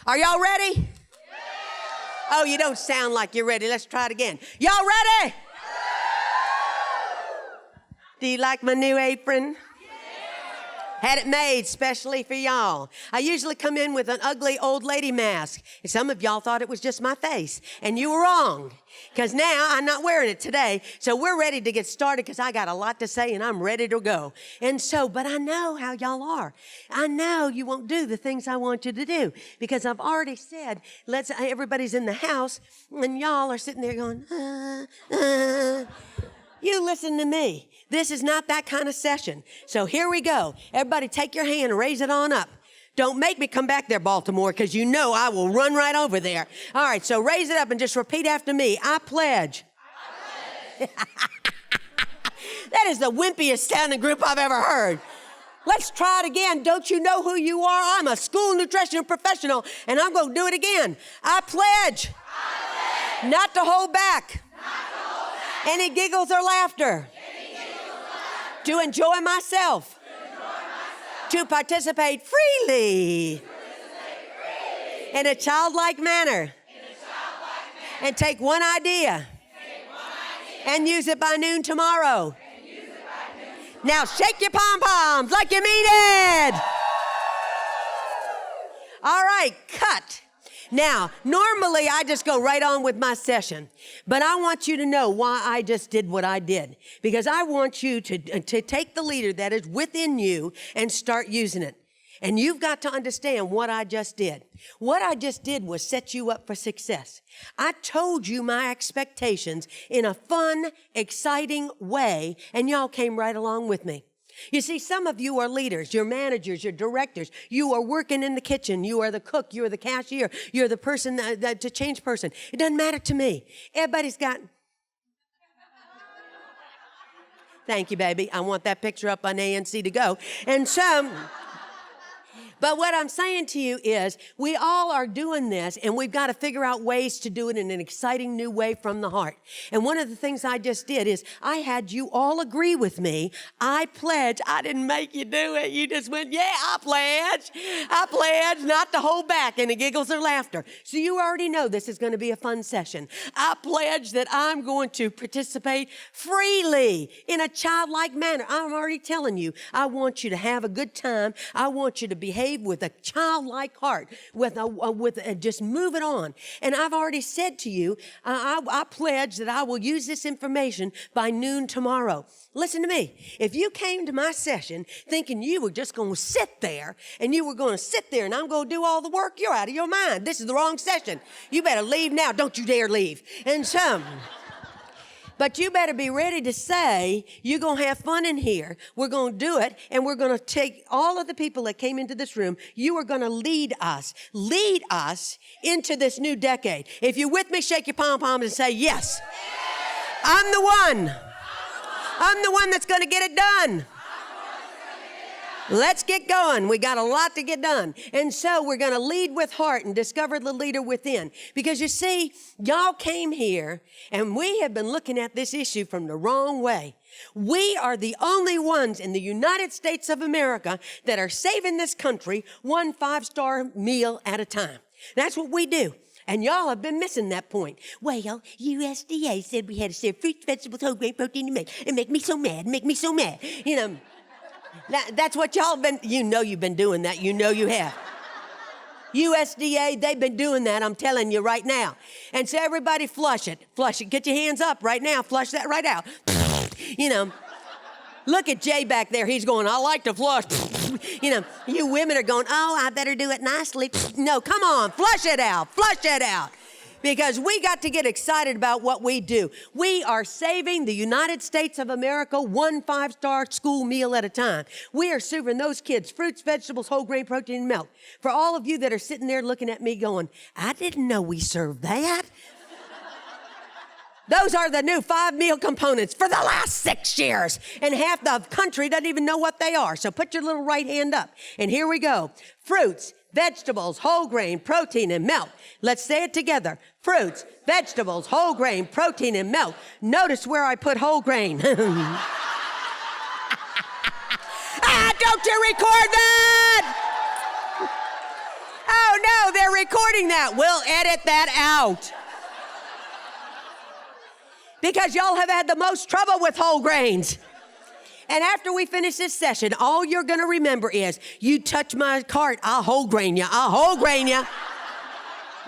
Are y'all ready? Yeah. Oh, you don't sound like you're ready. Let's try it again. Y'all ready? Yeah. Do you like my new apron? Had it made specially for y'all. I usually come in with an ugly old lady mask. And some of y'all thought it was just my face. And you were wrong. Because now I'm not wearing it today. So we're ready to get started because I got a lot to say and I'm ready to go. And so, but I know how y'all are. I know you won't do the things I want you to do. Because I've already said, everybody's in the house and y'all are sitting there going, You listen to me. This is not that kind of session. So here we go. Everybody take your hand and raise it on up. Don't make me come back there, Baltimore, because you know I will run right over there. All right, so raise it up and just repeat after me. I pledge. I pledge. That is the wimpiest sounding group I've ever heard. Let's try it again. Don't you know who you are? I'm a school nutrition professional, and I'm going to do it again. I pledge. I pledge. Not to hold back. Any giggles or laughter. To enjoy myself. To participate freely. In a childlike manner. And take one idea. And use it by noon tomorrow. Now shake your pom-poms like you mean it. All right, cut. Now, normally I just go right on with my session, but I want you to know why I just did what I did, because I want you to take the leader that is within you and start using it. And you've got to understand what I just did. What I just did was set you up for success. I told you my expectations in a fun, exciting way, and y'all came right along with me. You see, some of you are leaders, you're managers, you're directors. You are working in the kitchen. You are the cook. You are the cashier. You're the person, the change person. It doesn't matter to me. Everybody's got... Thank you, baby. I want that picture up on ANC to go. And so... But what I'm saying to you is we all are doing this, and we've got to figure out ways to do it in an exciting new way from the heart. And one of the things I just did is I had you all agree with me. I pledge. I didn't make you do it. You just went, yeah, I pledge. I pledge not to hold back any giggles or laughter. So you already know this is going to be a fun session. I pledge that I'm going to participate freely in a childlike manner. I'm already telling you, I want you to have a good time. I want you to behave with a childlike heart, just move it on. And I've already said to you, I pledge that I will use this information by noon tomorrow. Listen to me. If you came to my session thinking you were just going to sit there and you were going to sit there and I'm going to do all the work, you're out of your mind. This is the wrong session. You better leave now. Don't you dare leave. And so... But you better be ready to say, you're going to have fun in here. We're going to do it, and we're going to take all of the people that came into this room. You are going to lead us into this new decade. If you're with me, shake your pom-poms and say, yes. I'm the one. I'm the one that's going to get it done. Let's get going. We got a lot to get done. And so we're going to lead with heart and discover the leader within. Because you see, y'all came here and we have been looking at this issue from the wrong way. We are the only ones in the United States of America that are saving this country one 5-star meal at a time. That's what we do. And y'all have been missing that point. Well, USDA said we had to serve fruits, vegetables, whole grain, protein, and milk. It make me so mad, You know. That's what y'all been, you've been doing that. You know you have. USDA, they've been doing that, I'm telling you right now. And so everybody flush it. Get your hands up right now. Flush that right out. Look at Jay back there. He's going, I like to flush. You women are going, oh, I better do it nicely. No, come on, flush it out. Because we got to get excited about what we do. We are saving the United States of America one 5-star school meal at a time. We are serving those kids fruits, vegetables, whole grain, protein, and milk. For all of you that are sitting there looking at me going, I didn't know we served that. Those are the new 5 meal components for the last 6 years. And half the country doesn't even know what they are. So put your little right hand up. And here we go. Fruits, vegetables, whole grain, protein, and milk. Let's say it together. Fruits, vegetables, whole grain, protein, and milk. Notice where I put whole grain. Don't you record that? Oh, no, they're recording that. We'll edit that out. Because y'all have had the most trouble with whole grains. And after we finish this session, all you're going to remember is, you touch my cart, I'll whole grain you. I'll whole grain you.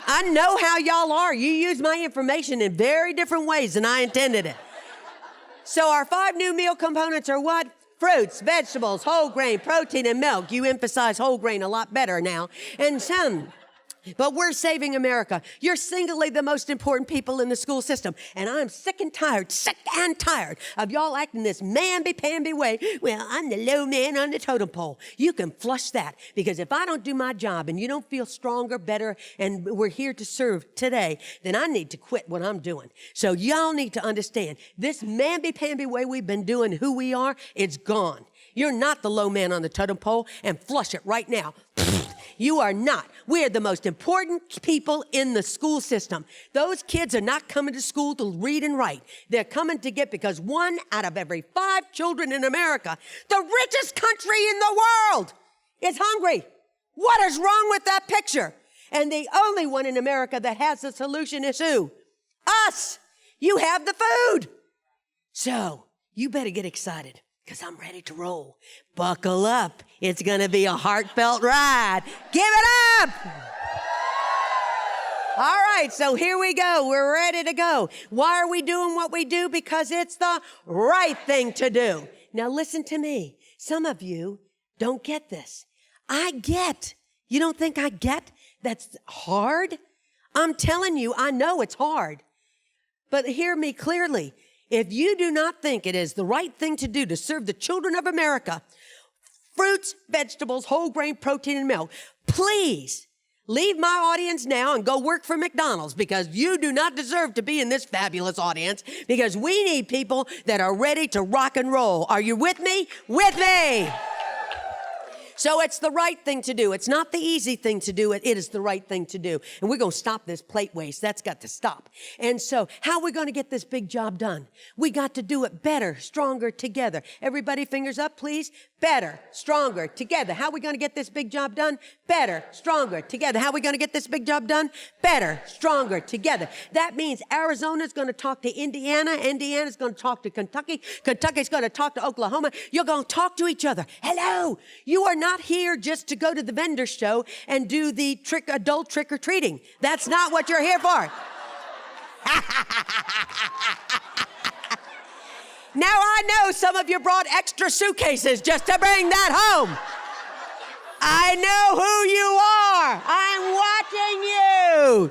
I know how y'all are. You use my information in very different ways than I intended it. So our 5 new meal components are what? Fruits, vegetables, whole grain, protein, and milk. You emphasize whole grain a lot better now. And some. But we're saving America. You're singly the most important people in the school system. And I'm sick and tired of y'all acting this mamby-pamby way. Well, I'm the low man on the totem pole. You can flush that, because if I don't do my job and you don't feel stronger, better, and we're here to serve today, then I need to quit what I'm doing. So y'all need to understand, this mamby-pamby way we've been doing who we are, it's gone. You're not the low man on the totem pole, and flush it right now. You are not. We are the most important people in the school system. Those kids are not coming to school to read and write. They're coming to get, because 1 out of every 5 children in America, the richest country in the world, is hungry. What is wrong with that picture? And the only one in America that has the solution is who? Us. You have the food. So you better get excited, because I'm ready to roll. Buckle up. It's going to be a heartfelt ride. Give it up. All right, so here we go. We're ready to go. Why are we doing what we do? Because it's the right thing to do. Now listen to me. Some of you don't get this. I get. You don't think I get that's hard? I'm telling you, I know it's hard. But hear me clearly. If you do not think it is the right thing to do to serve the children of America fruits, vegetables, whole grain, protein, and milk, please leave my audience now and go work for McDonald's, because you do not deserve to be in this fabulous audience, because we need people that are ready to rock and roll. Are you with me? With me! So it's the right thing to do. It's not the easy thing to do. It is the right thing to do. And we're going to stop this plate waste. That's got to stop. And so how are we going to get this big job done? We got to do it better, stronger, together. Everybody fingers up, please. Better, stronger, together. How are we going to get this big job done? Better, stronger, together. How are we going to get this big job done? Better, stronger, together. That means Arizona's going to talk to Indiana. Indiana's going to talk to Kentucky. Kentucky's going to talk to Oklahoma. You're going to talk to each other. Hello. You are not here just to go to the vendor show and do the adult trick-or-treating. That's not what you're here for. Now I know some of you brought extra suitcases just to bring that home. I know who you are. I'm watching you.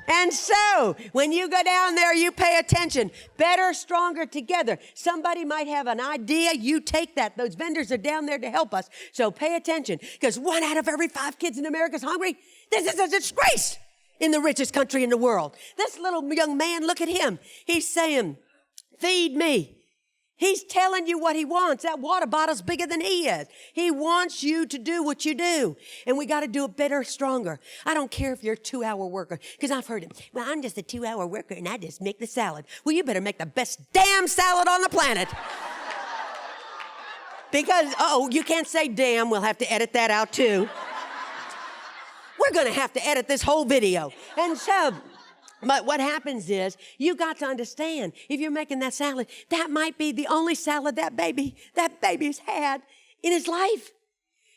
And so, when you go down there, you pay attention. Better, stronger, together. Somebody might have an idea. You take that. Those vendors are down there to help us. So pay attention, because 1 out of every 5 kids in America is hungry. This is a disgrace in the richest country in the world. This little young man, look at him. He's saying, feed me. He's telling you what he wants. That water bottle's bigger than he is. He wants you to do what you do. And we got to do it better, stronger. I don't care if you're a 2-hour worker, because I've heard it. Well, I'm just a 2-hour worker and I just make the salad. Well, you better make the best damn salad on the planet. Because, you can't say damn. We'll have to edit that out too. We're going to have to edit this whole video. And so, but what happens is, you got to understand, if you're making that salad, that might be the only salad that baby's had in his life.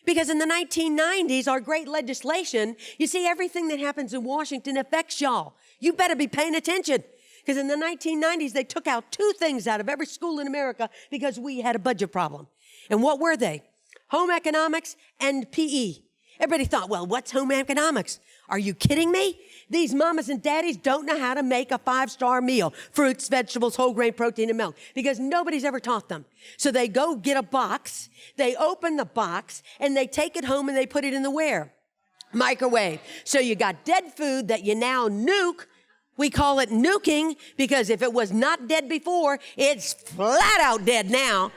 Because in the 1990s, our great legislation, you see, everything that happens in Washington affects y'all. You better be paying attention. Because in the 1990s, they took out 2 things out of every school in America because we had a budget problem. And what were they? Home economics and PE. Everybody thought, well, what's home economics? Are you kidding me? These mamas and daddies don't know how to make a 5-star meal. Fruits, vegetables, whole grain, protein, and milk. Because nobody's ever taught them. So they go get a box, they open the box, and they take it home and they put it in the where? Microwave. So you got dead food that you now nuke. We call it nuking, because if it was not dead before, it's flat out dead now.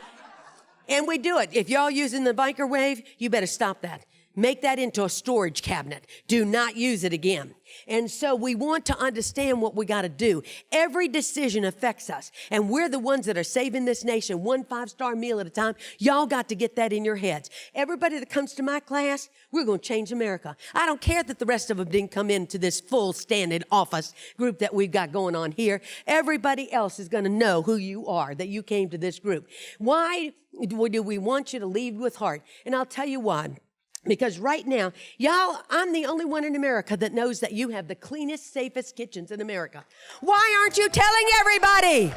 And we do it. If y'all using the microwave, you better stop that. Make that into a storage cabinet. Do not use it again. And so we want to understand what we got to do. Every decision affects us. And we're the ones that are saving this nation one 5-star meal at a time. Y'all got to get that in your heads. Everybody that comes to my class, we're going to change America. I don't care that the rest of them didn't come into this full standing office group that we've got going on here. Everybody else is going to know who you are, that you came to this group. Why do we want you to lead with heart? And I'll tell you why. Because right now, y'all, I'm the only one in America that knows that you have the cleanest, safest kitchens in America. Why aren't you telling everybody?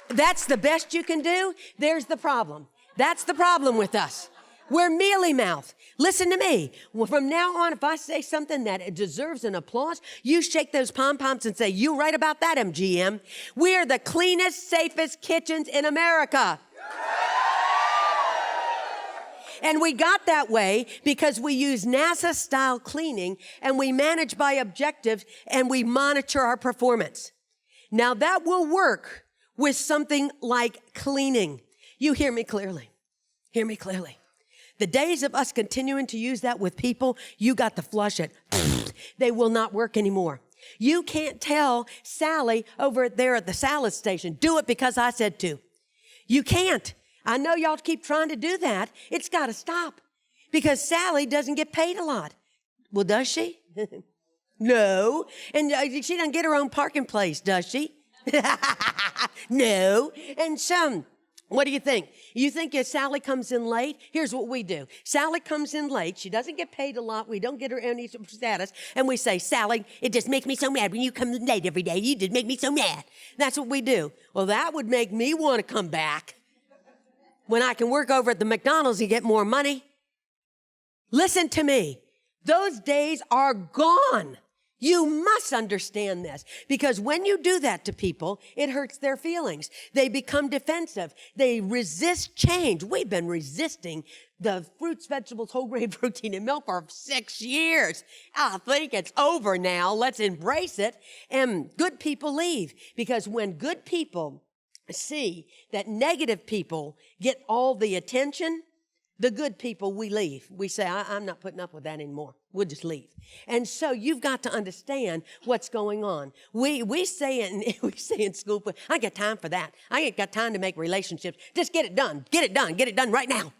That's the best you can do. There's the problem. That's the problem with us. We're mealy mouth. Listen to me. Well, from now on, if I say something that deserves an applause, you shake those pom-poms and say, "You right about that, MGM." We are the cleanest, safest kitchens in America. And we got that way because we use NASA-style cleaning, and we manage by objectives, and we monitor our performance. Now, that will work with something like cleaning. You hear me clearly. Hear me clearly. The days of us continuing to use that with people, you got to flush it. They will not work anymore. You can't tell Sally over there at the salad station, "Do it because I said to." You can't. I know y'all keep trying to do that. It's got to stop because Sally doesn't get paid a lot. Well, does she? No. And she doesn't get her own parking place, does she? No. And what do you think? You think if Sally comes in late? Here's what we do. Sally comes in late. She doesn't get paid a lot. We don't get her any status. And we say, "Sally, it just makes me so mad when you come late every day. You just make me so mad." That's what we do. Well, that would make me want to come back when I can work over at the McDonald's and get more money. Listen to me. Those days are gone. You must understand this, because when you do that to people, it hurts their feelings. They become defensive. They resist change. We've been resisting the fruits, vegetables, whole grain protein, and milk for 6 years. I think it's over now. Let's embrace it. And good people leave, because when good people see that negative people get all the attention, the good people, we leave. We say, I'm not putting up with that anymore. We'll just leave. And so you've got to understand what's going on. We say in school, "I ain't got time for that. I ain't got time to make relationships. Just get it done. Get it done. Get it done right now."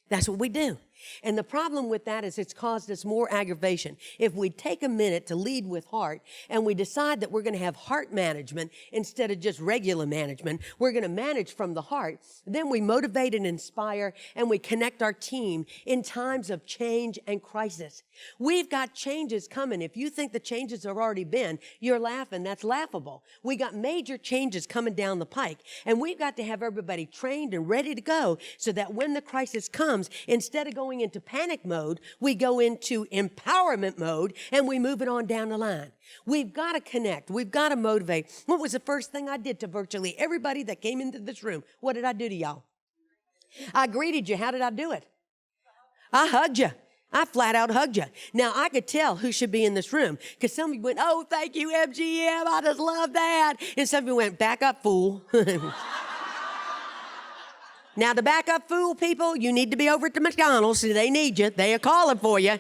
That's what we do. And the problem with that is it's caused us more aggravation. If we take a minute to lead with heart and we decide that we're going to have heart management instead of just regular management, we're going to manage from the heart, then we motivate and inspire, and we connect our team in times of change and crisis. We've got changes coming. If you think the changes have already been, you're laughing. That's laughable. We got major changes coming down the pike, and we've got to have everybody trained and ready to go so that when the crisis comes, instead of going into panic mode, we go into empowerment mode, and we move it on down the line. We've got to connect. We've got to motivate. What was the first thing I did to virtually everybody that came into this room? What did I do to y'all? I greeted you. How did I do it? I hugged you. I flat out hugged you. Now, I could tell who should be in this room, because some of you went, "Oh, thank you, MGM. I just love that." And some of you went, "Back up, fool." Now, the backup fool people, you need to be over at the McDonald's. They need you. They are calling for you.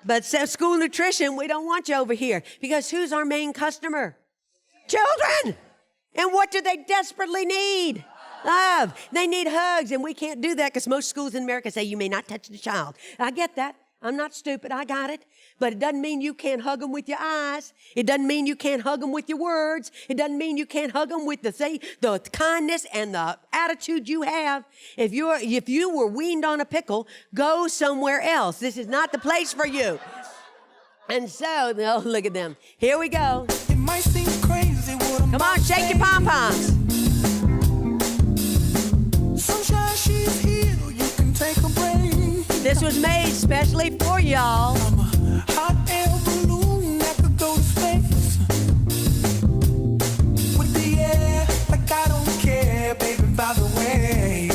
But school nutrition, we don't want you over here, because who's our main customer? Children. And what do they desperately need? Love. They need hugs, and we can't do that because most schools in America say you may not touch the child. I get that. I'm not stupid. I got it. But it doesn't mean you can't hug them with your eyes. It doesn't mean you can't hug them with your words. It doesn't mean you can't hug them with the kindness and the attitude you have. If you were weaned on a pickle, go somewhere else. This is not the place for you. And so, oh, look at them. Here we go. It might seem crazy what I'm Come on, shake your pom-poms. Sunshine, she's here. You can take a break. This was made specially for y'all. I'm a hot air balloon that could go to space. With the air, like I don't care, baby, by the way.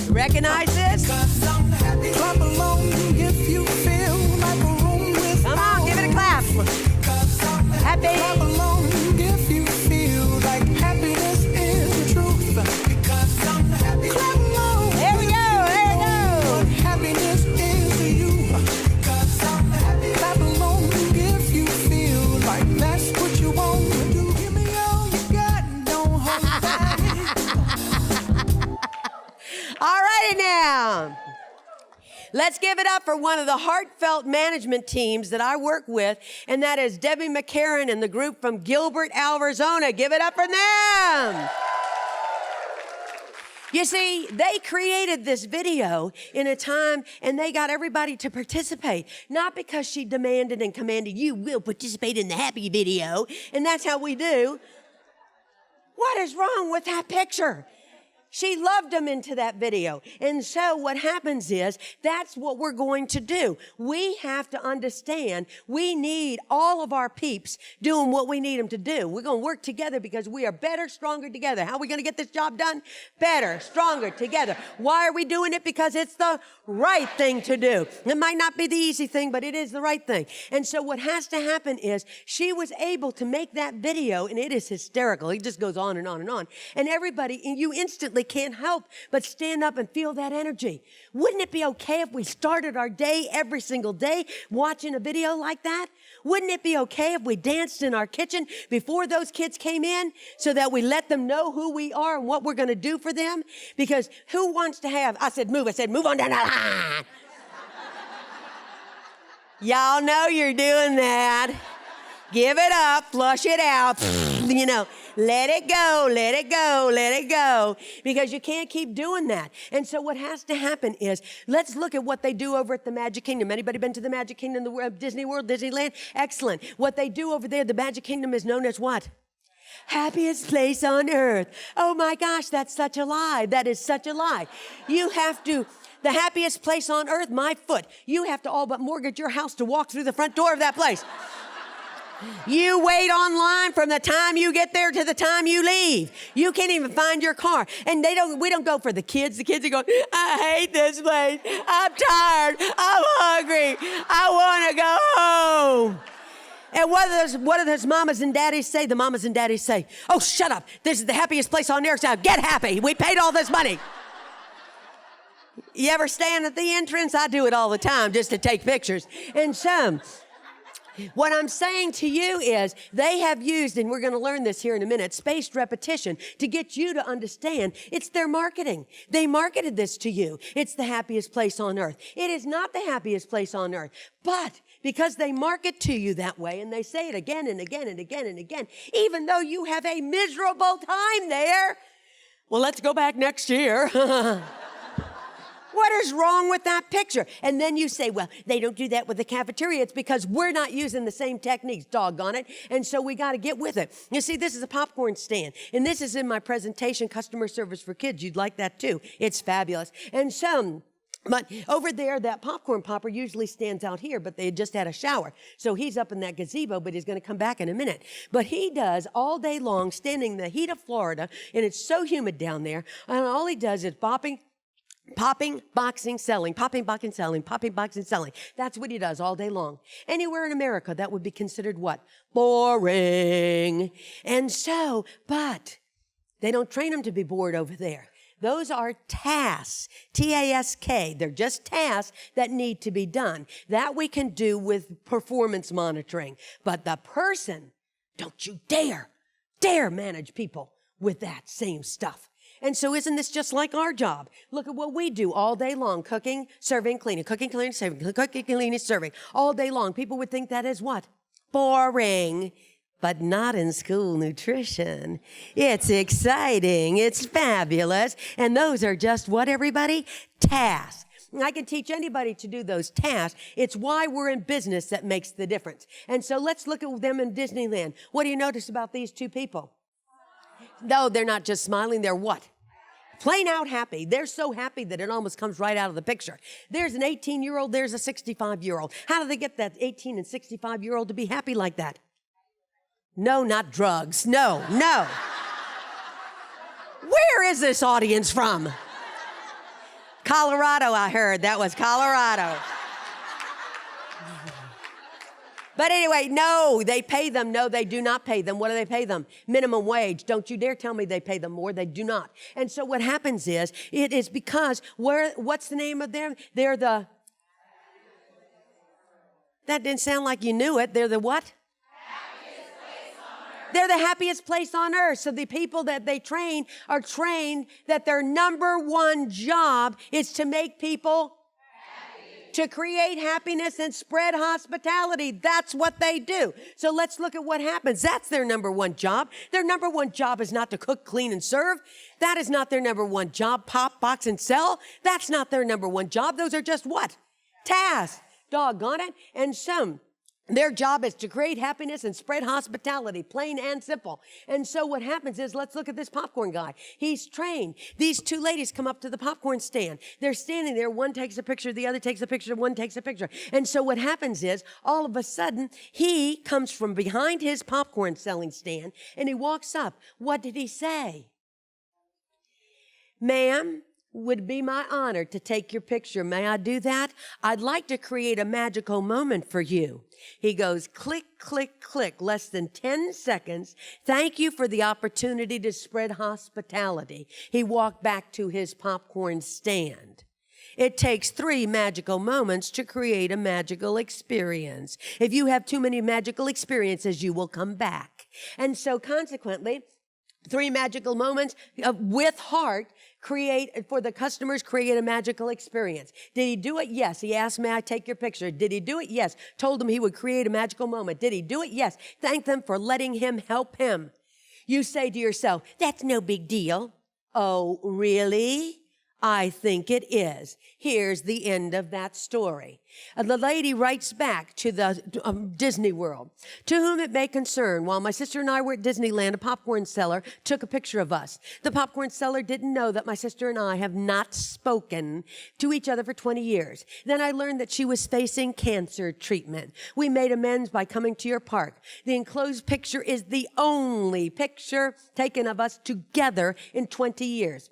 Recognize this? 'Cause I'm happy. Clap along if you feel like a room with. Come on, give it a clap. 'Cause I'm happy. Clap along if you feel like happiness is the truth. Because I'm happy. Clap along. There we go. There we go. Happiness is to you. Let's give it up for one of the heartfelt management teams that I work with, and that is Debbie McCarran and the group from Gilbert, Arizona. Give it up for them. You see, they created this video in a time and they got everybody to participate. Not because she demanded and commanded, you will participate in the happy video, and that's how we do. What is wrong with that picture? She loved them into that video. And so what happens is that's what we're going to do. We have to understand we need all of our peeps doing what we need them to do. We're going to work together because we are better, stronger together. How are we going to get this job done? Better, stronger together. Why are we doing it? Because it's the right thing to do. It might not be the easy thing, but it is the right thing. And so what has to happen is she was able to make that video, and it is hysterical. It just goes on and on and on. And everybody, and you instantly can't help but stand up and feel that energy. Wouldn't it be okay if we started our day every single day watching a video like that? Wouldn't it be okay if we danced in our kitchen before those kids came in so that we let them know who we are and what we're going to do for them? Because who wants to have, I said, move on down the line. Y'all know you're doing that. Give it up, flush it out, you know, let it go, let it go, let it go, because you can't keep doing that. And so what has to happen is, let's look at what they do over at the Magic Kingdom. Anybody been to the Magic Kingdom, the Disney World, Disneyland? Excellent. What they do over there, the Magic Kingdom is known as what? Happiest place on earth. Oh my gosh, that's such a lie. That is such a lie. You have to, the happiest place on earth, my foot. You have to all but mortgage your house to walk through the front door of that place. You wait online from the time you get there to the time you leave. You can't even find your car. And we don't go for the kids. The kids are going, I hate this place. I'm tired. I'm hungry. I want to go home. And what do those mamas and daddies say? The mamas and daddies say, oh, shut up. This is the happiest place on earth. Now get happy. We paid all this money. You ever stand at the entrance? I do it all the time just to take pictures. And some. What I'm saying to you is they have used, and we're going to learn this here in a minute, spaced repetition to get you to understand it's their marketing. They marketed this to you. It's the happiest place on earth. It is not the happiest place on earth, but because they market to you that way and they say it again and again and again and again, even though you have a miserable time there, well, let's go back next year. What is wrong with that picture? And then you say, well, they don't do that with the cafeteria. It's because we're not using the same techniques, doggone it. And so we got to get with it. You see, this is a popcorn stand. And this is in my presentation, Customer Service for Kids. You'd like that too. It's fabulous. And but over there, that popcorn popper usually stands out here, but they just had a shower. So he's up in that gazebo, but he's going to come back in a minute. But he does all day long, standing in the heat of Florida, and it's so humid down there. And all he does is popping, boxing, selling, popping, boxing, selling, popping, boxing, selling. That's what he does all day long. Anywhere in America, that would be considered what? Boring. And so, but they don't train them to be bored over there. Those are tasks, T-A-S-K. They're just tasks that need to be done. That we can do with performance monitoring. But the person, don't you dare manage people with that same stuff. And so isn't this just like our job? Look at what we do all day long, cooking, serving, cleaning, cooking, cleaning, serving, cooking, cleaning, serving, all day long. People would think that is what? Boring. But not in school nutrition. It's exciting. It's fabulous. And those are just what, everybody? Tasks. I can teach anybody to do those tasks. It's why we're in business that makes the difference. And so let's look at them in Disneyland. What do you notice about these two people? No, they're not just smiling. They're what? Plain out happy. They're so happy that it almost comes right out of the picture. There's an 18-year-old. There's a 65-year-old. How do they get that 18 and 65-year-old to be happy like that? No, not drugs. No. Where is this audience from? Colorado, I heard. That was Colorado. But anyway, no, they pay them. No, they do not pay them. What do they pay them? Minimum wage. Don't you dare tell me they pay them more. They do not. And so what happens is, it is because, what's the name of them? They're the, that didn't sound like you knew it. They're the what? They're the happiest place on earth. So the people that they train are trained that their number one job is to make people happy. to create happiness and spread hospitality. That's what they do. So let's look at what happens. That's their number one job. Their number one job is not to cook, clean, and serve. That is not their number one job. Pop, box, and sell. That's not their number one job. Those are just what? Tasks. Doggone it. And some. Their job is to create happiness and spread hospitality, plain and simple. And so what happens is, let's look at this popcorn guy. He's trained. These two ladies come up to the popcorn stand. They're standing there. One takes a picture, the other takes a picture, one takes a picture. And so what happens is, all of a sudden, he comes from behind his popcorn selling stand and he walks up. What did he say? Ma'am, would be my honor to take your picture. May I do that? I'd like to create a magical moment for you. He goes, click, click, click, less than 10 seconds. Thank you for the opportunity to spread hospitality. He walked back to his popcorn stand. It takes 3 magical moments to create a magical experience. If you have too many magical experiences, you will come back. And so consequently, 3 magical moments with heart create a magical experience. Did he do it? Yes. He asked, may I take your picture? Did he do it? Yes. Told him he would create a magical moment. Did he do it? Yes. Thank them for letting him help him. You say to yourself, that's no big deal. Oh, really? I think it is. Here's the end of that story. The lady writes back to the Disney World. To whom it may concern, while my sister and I were at Disneyland, a popcorn seller took a picture of us. The popcorn seller didn't know that my sister and I have not spoken to each other for 20 years. Then I learned that she was facing cancer treatment. We made amends by coming to your park. The enclosed picture is the only picture taken of us together in 20 years.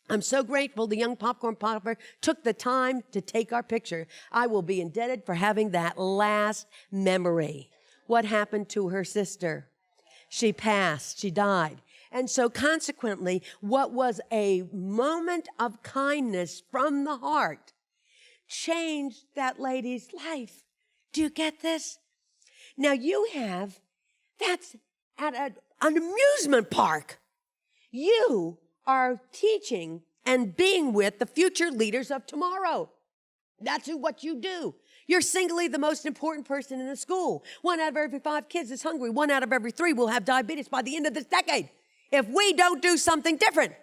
I'm so grateful the young popcorn popper took the time to take our picture. I will be indebted for having that last memory. What happened to her sister? She passed. She died. And so consequently, what was a moment of kindness from the heart changed that lady's life. Do you get this? Now that's at an amusement park. You are teaching and being with the future leaders of tomorrow. That's what you do. You're singly the most important person in the school. 1 out of every 5 kids is hungry. 1 out of every 3 will have diabetes by the end of this decade. If we don't do something different,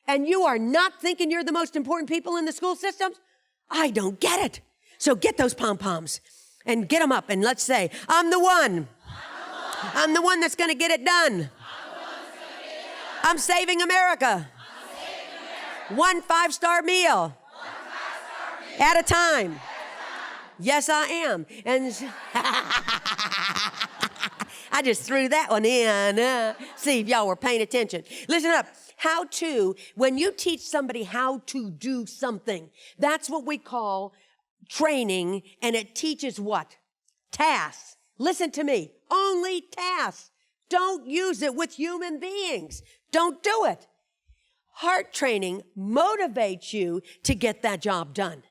and you are not thinking you're the most important people in the school systems, I don't get it. So get those pom-poms and get them up and let's say, I'm the one. I'm the one that's going to get it done. I'm saving America. One 5-star meal. At a time. Yes, I am. And I just threw that one in. See if y'all were paying attention. Listen up. When you teach somebody how to do something, that's what we call training, and it teaches what? Tasks. Listen to me. Only tasks. Don't use it with human beings. Don't do it. Heart training motivates you to get that job done.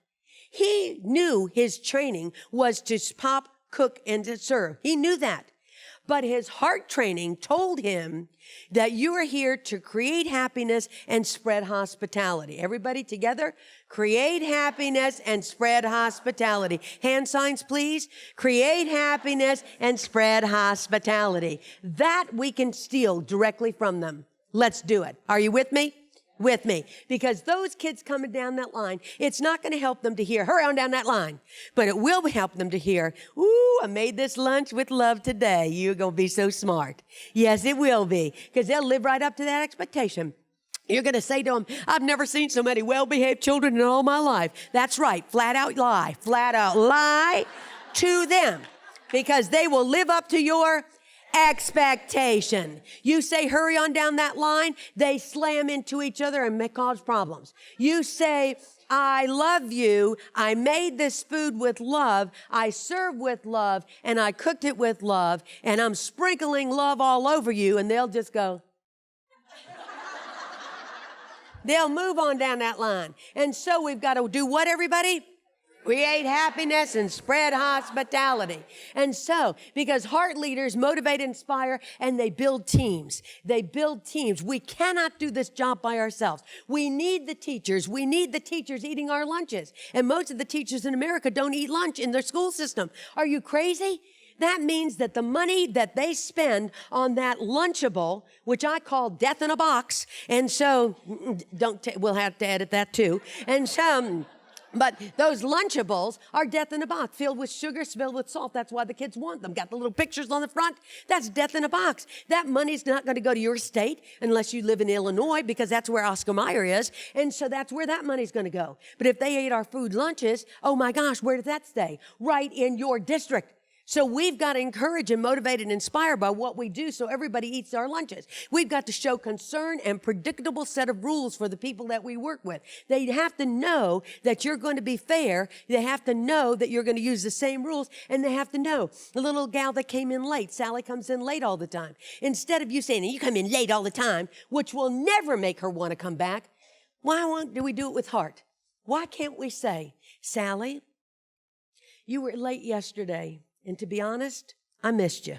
He knew his training was to pop, cook, and to serve. He knew that. But his heart training told him that you are here to create happiness and spread hospitality. Everybody together? Create happiness and spread hospitality. Hand signs, please. Create happiness and spread hospitality. That we can steal directly from them. Let's do it. Are you with me? With me. Because those kids coming down that line, it's not going to help them to hear, hurry on down that line. But it will help them to hear, ooh, I made this lunch with love today. You're going to be so smart. Yes, it will be. Because they'll live right up to that expectation. You're going to say to them, I've never seen so many well-behaved children in all my life. That's right. Flat out lie. Flat out lie to them. Because they will live up to your expectation. You say, hurry on down that line, they slam into each other and may cause problems. You say, I love you, I made this food with love, I serve with love, and I cooked it with love, and I'm sprinkling love all over you, and they'll just go. They'll move on down that line. And so we've got to do what, everybody? Create happiness and spread hospitality. And so, because heart leaders motivate, inspire, and they build teams. They build teams. We cannot do this job by ourselves. We need the teachers. We need the teachers eating our lunches. And most of the teachers in America don't eat lunch in their school system. Are you crazy? That means that the money that they spend on that Lunchable, which I call death in a box, and so, we'll have to edit that too. And so, but those Lunchables are death in a box, filled with sugar, filled with salt. That's why the kids want them. Got the little pictures on the front. That's death in a box. That money's not going to go to your state unless you live in Illinois, because that's where Oscar Mayer is. And so that's where that money's going to go. But if they ate our food lunches, oh my gosh, where does that stay? Right in your district. So we've got to encourage and motivate and inspire by what we do so everybody eats our lunches. We've got to show concern and predictable set of rules for the people that we work with. They have to know that you're going to be fair. They have to know that you're going to use the same rules. And they have to know the little gal that came in late, Sally comes in late all the time. Instead of you saying, you come in late all the time, which will never make her want to come back, do we do it with heart? Why can't we say, Sally, you were late yesterday. And to be honest, I missed you.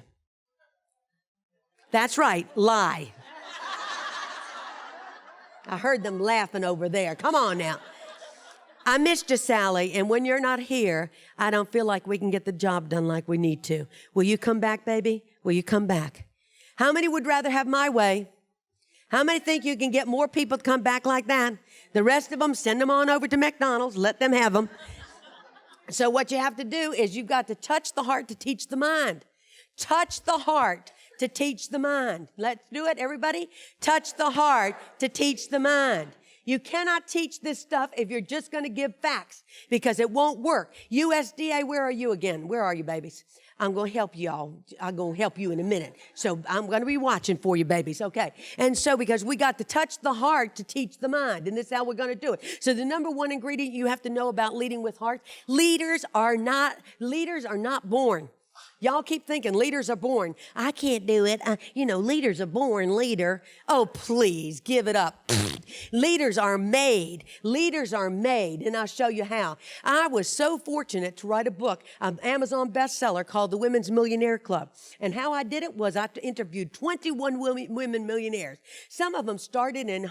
That's right, lie. I heard them laughing over there. Come on now. I missed you, Sally, and when you're not here, I don't feel like we can get the job done like we need to. Will you come back, baby? Will you come back? How many would rather have my way? How many think you can get more people to come back like that? The rest of them, send them on over to McDonald's, let them have them. So what you have to do is you've got to touch the heart to teach the mind. Touch the heart to teach the mind. Let's do it, everybody. Touch the heart to teach the mind. You cannot teach this stuff if you're just going to give facts, because it won't work. USDA, where are you again? Where are you, babies? I'm going to help y'all. I'm going to help you in a minute. So I'm going to be watching for you, babies. Okay. And so because we got to touch the heart to teach the mind, and this is how we're going to do it. So the number one ingredient you have to know about leading with heart, leaders are not born. Y'all keep thinking leaders are born. I can't do it. Leaders are born, leader. Oh, please, give it up. Leaders are made. Leaders are made, and I'll show you how. I was so fortunate to write a book, an Amazon bestseller called The Women's Millionaire Club. And how I did it was I interviewed 21 women millionaires. Some of them started in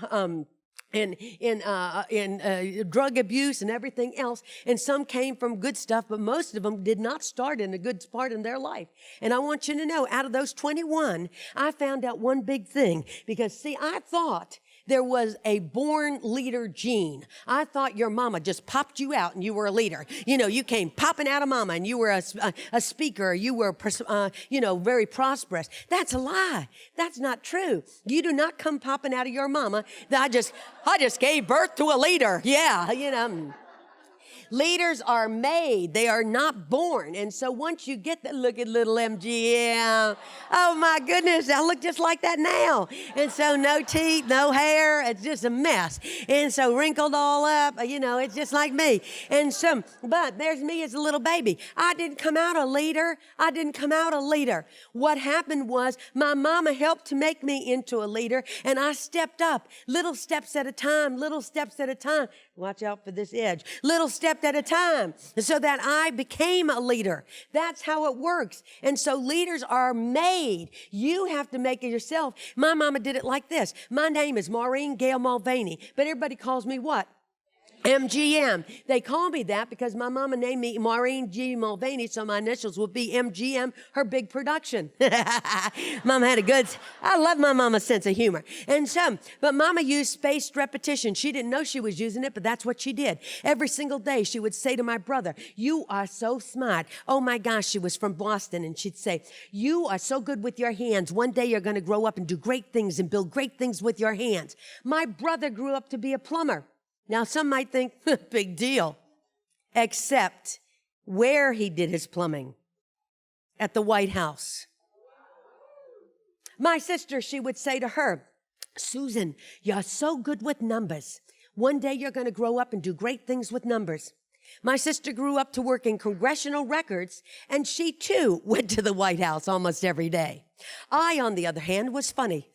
drug abuse and everything else. And some came from good stuff, but most of them did not start in a good part in their life. And I want you to know, out of those 21, I found out one big thing. Because, see, I thought there was a born leader gene. I thought your mama just popped you out and you were a leader. You came popping out of mama and you were a speaker. You were, very prosperous. That's a lie. That's not true. You do not come popping out of your mama. I just gave birth to a leader. Yeah, Leaders are made. They are not born. And so once you get that, look at little MGM. Oh my goodness, I look just like that now. And so no teeth, no hair. It's just a mess. And so wrinkled all up, it's just like me. And so, but there's me as a little baby. I didn't come out a leader. What happened was my mama helped to make me into a leader, and I stepped up little steps at a time. Watch out for this edge. Little step at a time, so that I became a leader. That's how it works. And so leaders are made. You have to make it yourself. My mama did it like this. My name is Maureen Gail Mulvaney, but everybody calls me what? MGM. They call me that because my mama named me Maureen G. Mulvaney, so my initials would be MGM, her big production. Mama had I love my mama's sense of humor. And so, but mama used spaced repetition. She didn't know she was using it, but that's what she did. Every single day she would say to my brother, you are so smart. Oh my gosh, she was from Boston, and she'd say, you are so good with your hands. One day you're going to grow up and do great things and build great things with your hands. My brother grew up to be a plumber. Now, some might think, big deal, except where he did his plumbing, at the White House. My sister, she would say to her, Susan, you're so good with numbers. One day you're going to grow up and do great things with numbers. My sister grew up to work in congressional records, and she too went to the White House almost every day. I, on the other hand, was funny.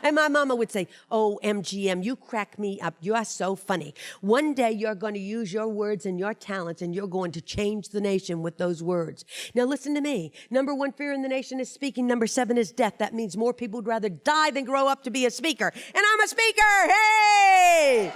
And my mama would say, oh, MGM, you crack me up. You are so funny. One day you're going to use your words and your talents and you're going to change the nation with those words. Now listen to me. Number 1 fear in the nation is speaking. Number 7 is death. That means more people would rather die than grow up to be a speaker. And I'm a speaker. Hey!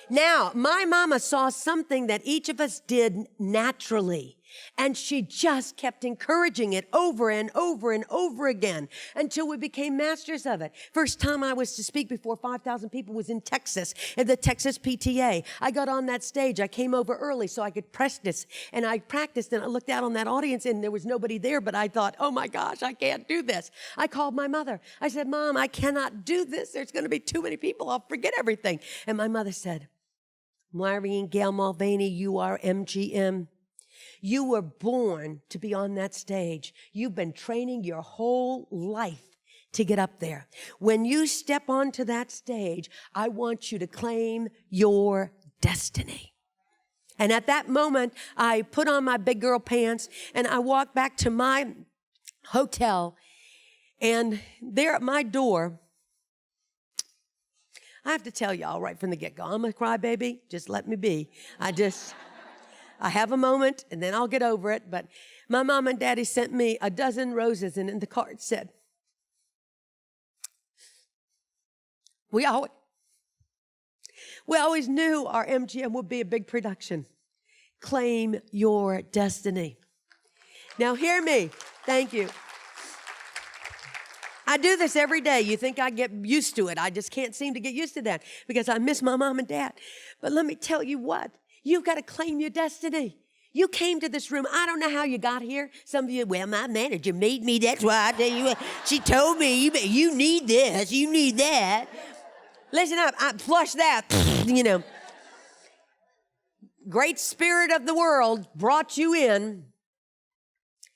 Now, my mama saw something that each of us did naturally, and she just kept encouraging it over and over and over again until we became masters of it. First time I was to speak before 5,000 people was in Texas, at the Texas PTA. I got on that stage. I came over early so I could practice, and I practiced, and I looked out on that audience, and there was nobody there, but I thought, oh my gosh, I can't do this. I called my mother. I said, Mom, I cannot do this. There's going to be too many people. I'll forget everything. And my mother said, Maureen, Gail Mulvaney, you are MGM. You were born to be on that stage. You've been training your whole life to get up there. When you step onto that stage, I want you to claim your destiny. And at that moment, I put on my big girl pants and I walked back to my hotel. And there at my door, I have to tell y'all right from the get-go, I'm a crybaby. Just let me be. I have a moment, and then I'll get over it. But my mom and daddy sent me a dozen roses, and in the card said, we always knew our MGM would be a big production. Claim your destiny. Now hear me. Thank you. I do this every day. You think I get used to it. I just can't seem to get used to that because I miss my mom and dad. But let me tell you what, you've got to claim your destiny. You came to this room. I don't know how you got here. Some of you, well, my manager made me. That's why I tell you what. She told me, you need this, you need that. Listen up, flush that, you know. Great spirit of the world brought you in.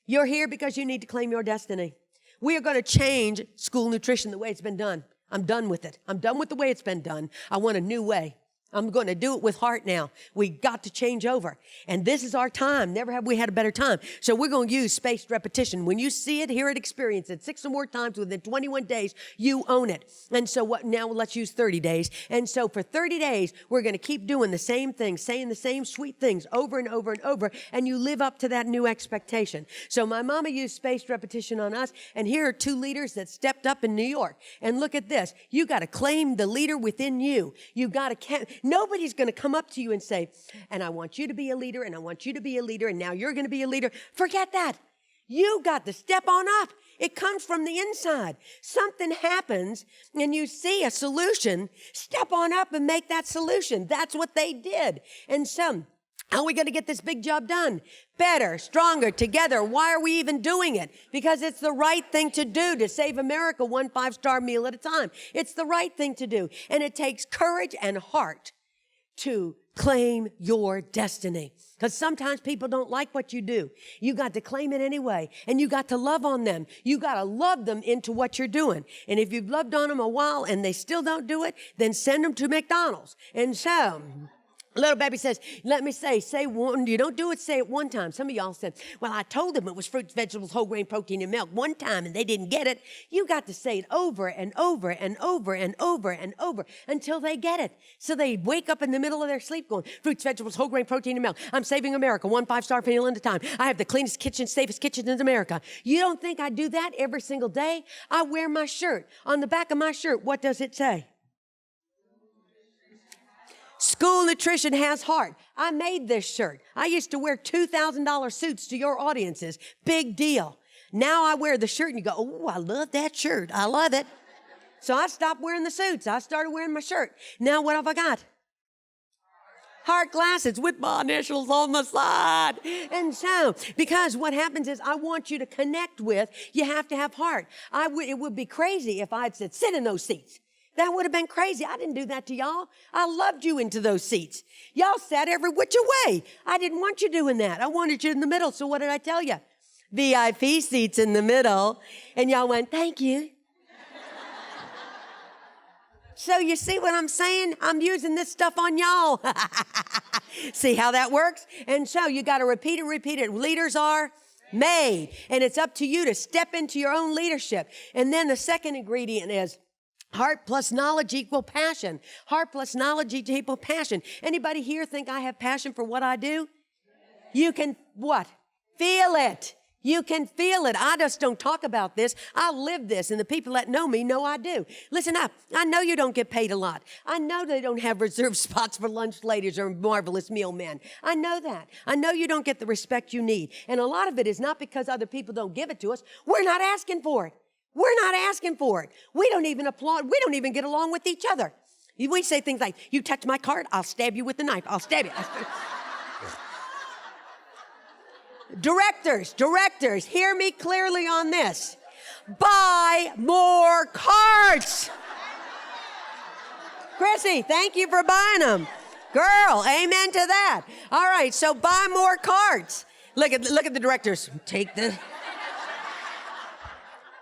You're here because you need to claim your destiny. We are going to change school nutrition the way it's been done. I'm done with it. I'm done with the way it's been done. I want a new way. I'm going to do it with heart now. We got to change over. And this is our time. Never have we had a better time. So we're going to use spaced repetition. When you see it, hear it, experience it 6 or more times within 21 days, you own it. And so what? Now let's use 30 days. And so for 30 days, we're going to keep doing the same thing, saying the same sweet things over and over and over, and you live up to that new expectation. So my mama used spaced repetition on us, and here are 2 leaders that stepped up in New York. And look at this. You got to claim the leader within you. You got to Nobody's going to come up to you and say, and I want you to be a leader, and I want you to be a leader, and now you're going to be a leader. Forget that. You got to step on up. It comes from the inside. Something happens, and you see a solution. Step on up and make that solution. That's what they did. And so, how are we going to get this big job done? Better, stronger, together. Why are we even doing it? Because it's the right thing to do to save America 1 5-star meal at a time. It's the right thing to do. And it takes courage and heart to claim your destiny. Because sometimes people don't like what you do. You got to claim it anyway. And you got to love on them. You got to love them into what you're doing. And if you've loved on them a while and they still don't do it, then send them to McDonald's. And so, little baby says, let me say one, you don't do it, say it one time. Some of y'all said, well, I told them it was fruits, vegetables, whole grain, protein, and milk one time, and they didn't get it. You got to say it over and over and over and over and over until they get it. So they wake up in the middle of their sleep going, fruits, vegetables, whole grain, protein, and milk. I'm saving America 1 5-star meal at a time. I have the cleanest kitchen, safest kitchen in America. You don't think I do that every single day? I wear my shirt. On the back of my shirt, what does it say? School nutrition has heart. I made this shirt. I used to wear $2,000 suits to your audiences. Big deal. Now I wear the shirt and you go, oh, I love that shirt. I love it. So I stopped wearing the suits. I started wearing my shirt. Now what have I got? Heart glasses with my initials on the side. And so, because what happens is I want you to connect with, you have to have heart. It would be crazy if I'd said, sit in those seats. That would have been crazy. I didn't do that to y'all. I loved you into those seats. Y'all sat every which way. I didn't want you doing that. I wanted you in the middle. So what did I tell you? VIP seats in the middle. And y'all went, thank you. So you see what I'm saying? I'm using this stuff on y'all. See how that works? And so you got to repeat it. Leaders are Made. And it's up to you to step into your own leadership. And then the second ingredient is heart plus knowledge equal passion. Heart plus knowledge equal passion. Anybody here think I have passion for what I do? You can what? Feel it. You can feel it. I just don't talk about this. I live this, and the people that know me know I do. Listen up. I know you don't get paid a lot. I know they don't have reserved spots for lunch ladies or marvelous meal men. I know that. I know you don't get the respect you need. And a lot of it is not because other people don't give it to us. We're not asking for it. We're not asking for it. We don't even applaud. We don't even get along with each other. We say things like, you touch my card, I'll stab you with the knife. I'll stab you. Directors, hear me clearly on this. Buy more cards. Chrissy, thank you for buying them. Girl, amen to that. All right, so buy more cards. Look at the directors. Take the...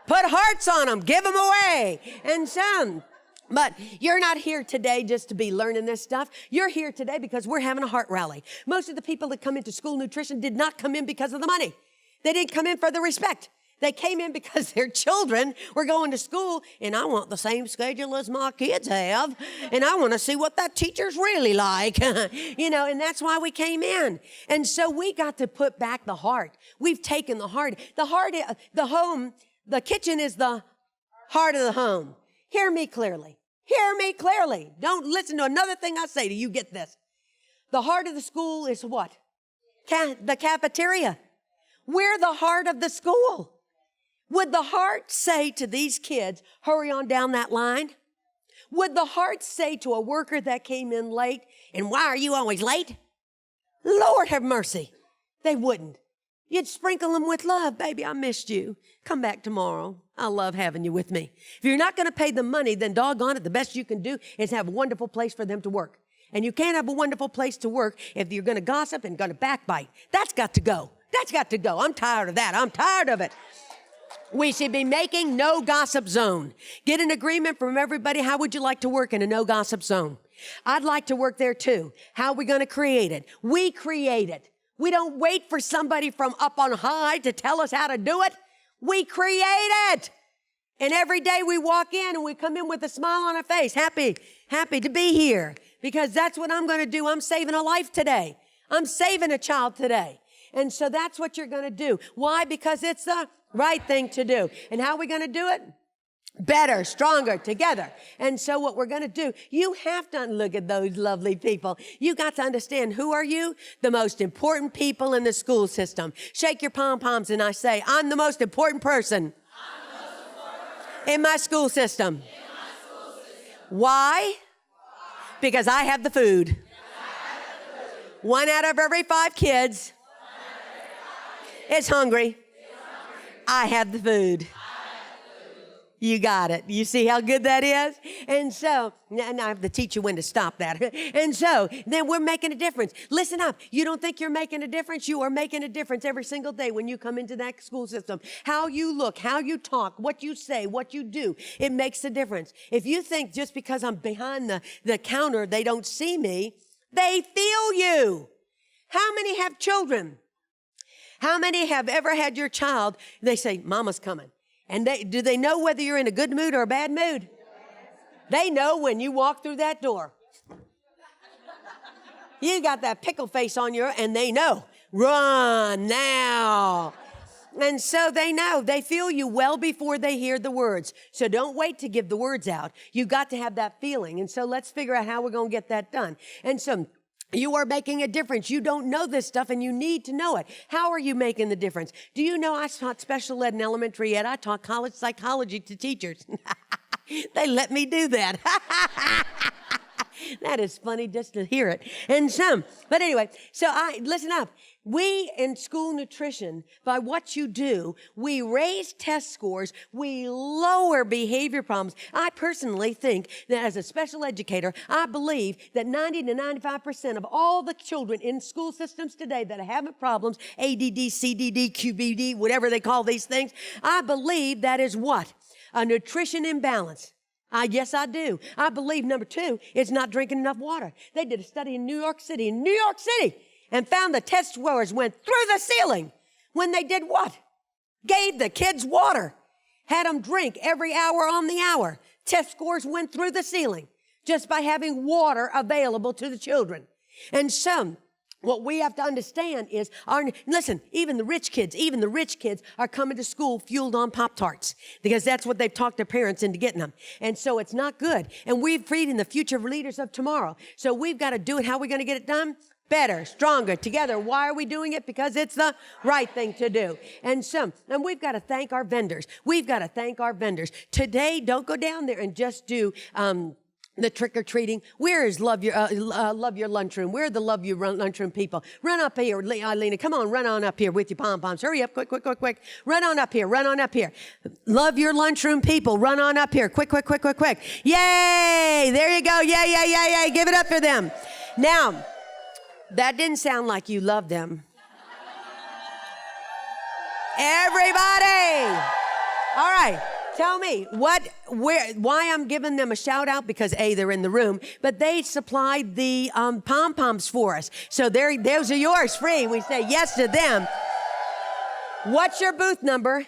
Put hearts on them. Give them away. And some... But you're not here today just to be learning this stuff. You're here today because we're having a heart rally. Most of the people that come into school nutrition did not come in because of the money. They didn't come in for the respect. They came in because their children were going to school, and I want the same schedule as my kids have, and I want to see what that teacher's really like, and that's why we came in. And so we got to put back the heart. We've taken the heart. The home, the kitchen is the heart of the home. Hear me clearly. Hear me clearly. Don't listen to another thing I say to you. Get this. The heart of the school is what? The cafeteria. We're the heart of the school. Would the heart say to these kids, hurry on down that line? Would the heart say to a worker that came in late, and why are you always late? Lord have mercy. They wouldn't. You'd sprinkle them with love. Baby, I missed you. Come back tomorrow. I love having you with me. If you're not going to pay them money, then doggone it, the best you can do is have a wonderful place for them to work. And you can't have a wonderful place to work if you're going to gossip and going to backbite. That's got to go. That's got to go. I'm tired of that. I'm tired of it. We should be making no gossip zone. Get an agreement from everybody. How would you like to work in a no gossip zone? I'd like to work there too. How are we going to create it? We create it. We don't wait for somebody from up on high to tell us how to do it. We create it. And every day we walk in and we come in with a smile on our face, happy to be here, because that's what I'm going to do. I'm saving a life today. I'm saving a child today. And so that's what you're going to do. Why? Because it's the right thing to do. And how are we going to do it? Better, stronger, together. And so what we're going to do, you have to look at those lovely people. You got to understand, who are you? The most important people in the school system. Shake your pom-poms and I say, I'm the most important person in my school system. Why? Because I have the food. 1 out of every 5 kids is hungry. I have the food. You got it. You see how good that is? And so, now I have to teach you when to stop that. And so, then we're making a difference. Listen up. You don't think you're making a difference? You are making a difference every single day when you come into that school system. How you look, how you talk, what you say, what you do, it makes a difference. If you think just because I'm behind the counter, they don't see me, they feel you. How many have children? How many have ever had your child, they say, Mama's coming. And do they know whether you're in a good mood or a bad mood? They know when you walk through that door. You got that pickle face on you, and they know. Run now. And so they know. They feel you well before they hear the words. So don't wait to give the words out. You got to have that feeling. And so let's figure out how we're going to get that done. And so you are making a difference. You don't know this stuff and you need to know it. How are you making the difference? Do you know I taught special ed and elementary ed? I taught college psychology to teachers. They let me do that. That is funny just to hear it. But anyway, listen up. We in school nutrition, by what you do, we raise test scores, we lower behavior problems. I personally think that as a special educator, I believe that 90 to 95% of all the children in school systems today that are having problems, ADD, CDD, QBD, whatever they call these things, I believe that is what? A nutrition imbalance. Yes, I do. I believe, number 2, it's not drinking enough water. They did a study in New York City, and found the test scores went through the ceiling When they did what? Gave the kids water. Had them drink every hour on the hour. Test scores went through the ceiling just by having water available to the children. And so, what we have to understand is, listen, even the rich kids are coming to school fueled on Pop-Tarts because that's what they've talked their parents into getting them. And so it's not good. And we're feeding the future leaders of tomorrow. So we've got to do it. How are we going to get it done? Better, stronger, together. Why are we doing it? Because it's the right thing to do. And we've got to thank our vendors. Today, don't go down there and just do the trick-or-treating. Where is Love Your Lunchroom? Where are the Love Your Lunchroom people? Run up here, Lena. Come on, run on up here with your pom-poms. Hurry up, quick. Run on up here. Love Your Lunchroom people, run on up here. Quick. Yay! There you go. Yay. Give it up for them. Now, that didn't sound like you love them. Everybody! All right. Tell me why I'm giving them a shout out, because A, they're in the room, but they supplied the pom-poms for us. So those are yours free. We say yes to them. What's your booth number?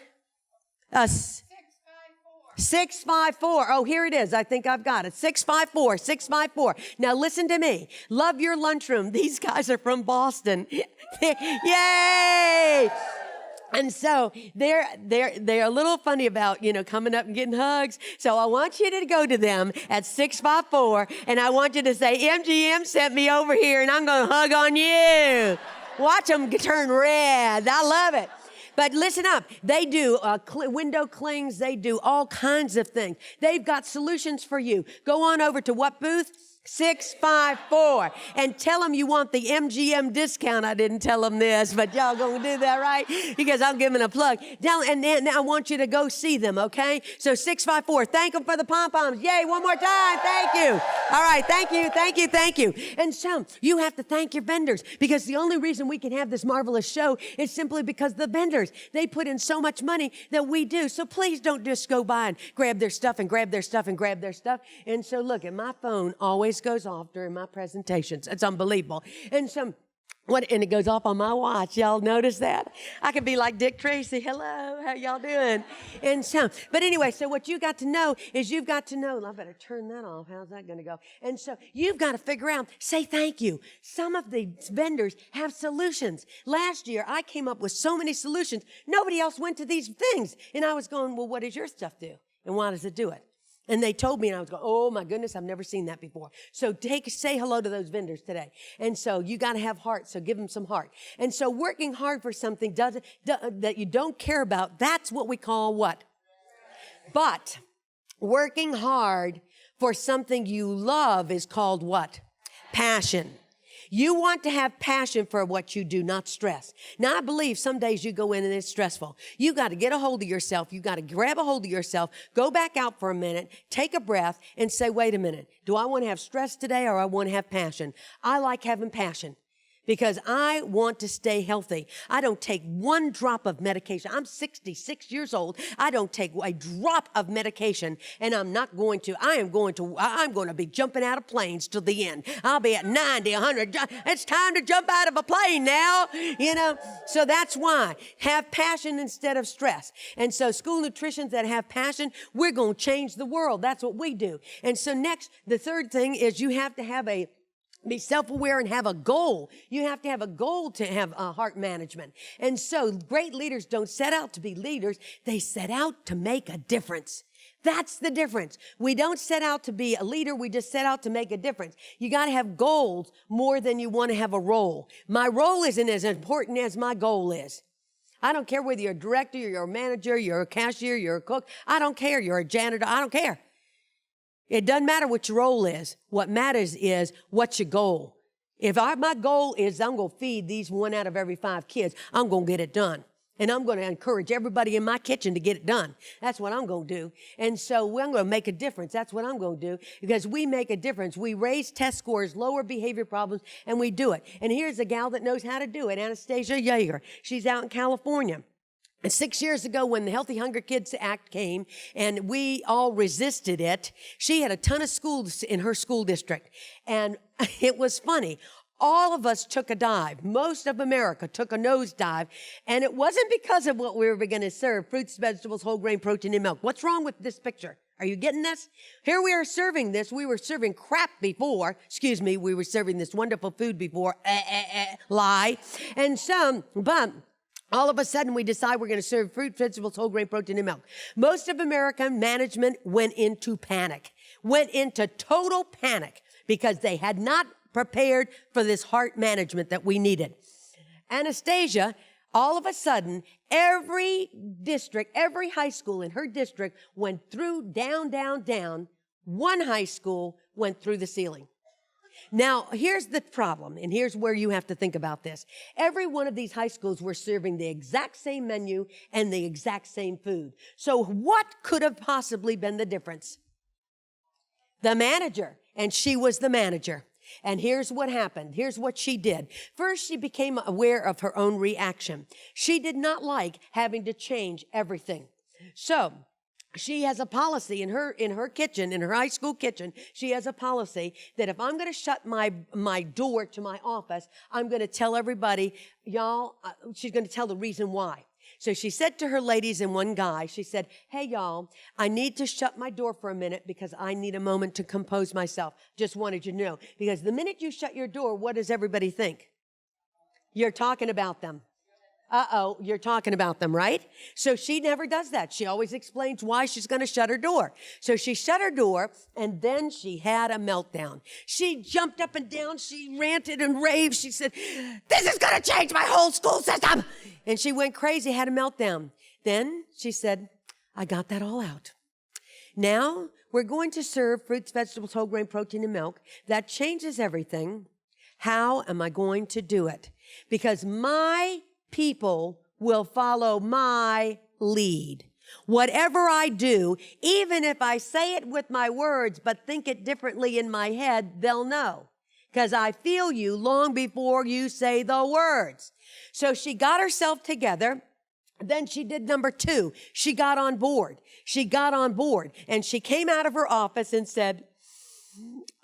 654. Oh, here it is. I think I've got it. 654. Now listen to me. Love Your Lunchroom. These guys are from Boston. Yay! And so they're a little funny about, coming up and getting hugs. So I want you to go to them at 654, and I want you to say, MGM sent me over here, and I'm going to hug on you. Watch them turn red. I love it. But listen up. They do window clings. They do all kinds of things. They've got solutions for you. Go on over to what booth? 654, and tell them you want the MGM discount. I didn't tell them this, but y'all gonna do that, right? Because I'm giving a plug. And then I want you to go see them, okay? So 654, thank them for the pom-poms. Yay, one more time, thank you. All right, thank you. And so you have to thank your vendors, because the only reason we can have this marvelous show is simply because the vendors, they put in so much money that we do. So please don't just go by and grab their stuff. And so look, at my phone always goes off during my presentations. It's unbelievable. And it goes off on my watch. Y'all notice that? I could be like Dick Tracy. Hello, how y'all doing? But anyway, so what you got to know is I better turn that off. How's that going to go? And so you've got to figure out, say thank you. Some of the vendors have solutions. Last year, I came up with so many solutions. Nobody else went to these things. And I was going, well, what does your stuff do? And why does it do it? And they told me, and I was going, oh my goodness, I've never seen that before. So say hello to those vendors today. And so you got to have heart, so give them some heart. And so working hard for something that you don't care about, that's what we call what? But working hard for something you love is called what? Passion. You want to have passion for what you do, not stress. Now, I believe some days you go in and it's stressful. You got to get a hold of yourself. You got to grab a hold of yourself, go back out for a minute, take a breath, and say, wait a minute. Do I want to have stress today, or I want to have passion? I like having passion, because I want to stay healthy. I don't take one drop of medication. I'm 66 years old. I don't take a drop of medication, and I'm going to be jumping out of planes till the end. I'll be at 90, 100. It's time to jump out of a plane now, So that's why. Have passion instead of stress. And so school nutritionists that have passion, we're going to change the world. That's what we do. And so next, the third thing is you have to be self-aware and have a goal. You have to have a goal to have heart management. And so great leaders don't set out to be leaders. They set out to make a difference. That's the difference. We don't set out to be a leader. We just set out to make a difference. You got to have goals more than you want to have a role. My role isn't as important as my goal is. I don't care whether you're a director, you're a manager, you're a cashier, you're a cook. I don't care. You're a janitor. I don't care. It doesn't matter what your role is. What matters is what's your goal. If my goal is I'm going to feed these 1 out of every 5 kids, I'm going to get it done. And I'm going to encourage everybody in my kitchen to get it done. That's what I'm going to do. And so I'm going to make a difference. That's what I'm going to do, because we make a difference. We raise test scores, lower behavior problems, and we do it. And here's a gal that knows how to do it, Anastasia Yeager. She's out in California. And 6 years ago, when the Healthy Hunger Kids Act came and we all resisted it, she had a ton of schools in her school district. And it was funny. all of us took a dive. Most of America took a nosedive, and it wasn't because of what we were going to serve, fruits, vegetables, whole grain, protein, and milk. What's wrong with this picture? Are you getting this? Here we are serving this. We were serving crap before. Excuse me, we were serving this wonderful food before. Lie. And but all of a sudden we decide we're going to serve fruit, vegetables, whole grain, protein, and milk. Most of American management went into panic, went into total panic because they had not prepared for this heart management that we needed. Anastasia, all of a sudden, every district, every high school in her district went through down. One high school went through the ceiling. Now, here's the problem, and here's where you have to think about this. Every one of these high schools were serving the exact same menu and the exact same food. So what could have possibly been the difference? The manager, and she was the manager. And here's what happened. Here's what she did. First, she became aware of her own reaction. She did not like having to change everything. So she has a policy in her kitchen, in her high school kitchen. She has a policy that if I'm going to shut my door to my office, I'm going to tell everybody, y'all, she's going to tell the reason why. So she said to her ladies and one guy, she said, hey, y'all, I need to shut my door for a minute because I need a moment to compose myself. Just wanted you to know. Because the minute you shut your door, what does everybody think? You're talking about them. Uh-oh, you're talking about them, right? So she never does that. She always explains why she's going to shut her door. So she shut her door, and then she had a meltdown. She jumped up and down. She ranted and raved. She said, this is going to change my whole school system. And she went crazy, had a meltdown. Then she said, I got that all out. Now we're going to serve fruits, vegetables, whole grain, protein, and milk. That changes everything. How am I going to do it? Because my people will follow my lead. Whatever I do, even if I say it with my words but think it differently in my head, they'll know. Because I feel you long before you say the words. So she got herself together. Then she did number 2. She got on board. She got on board. And she came out of her office and said,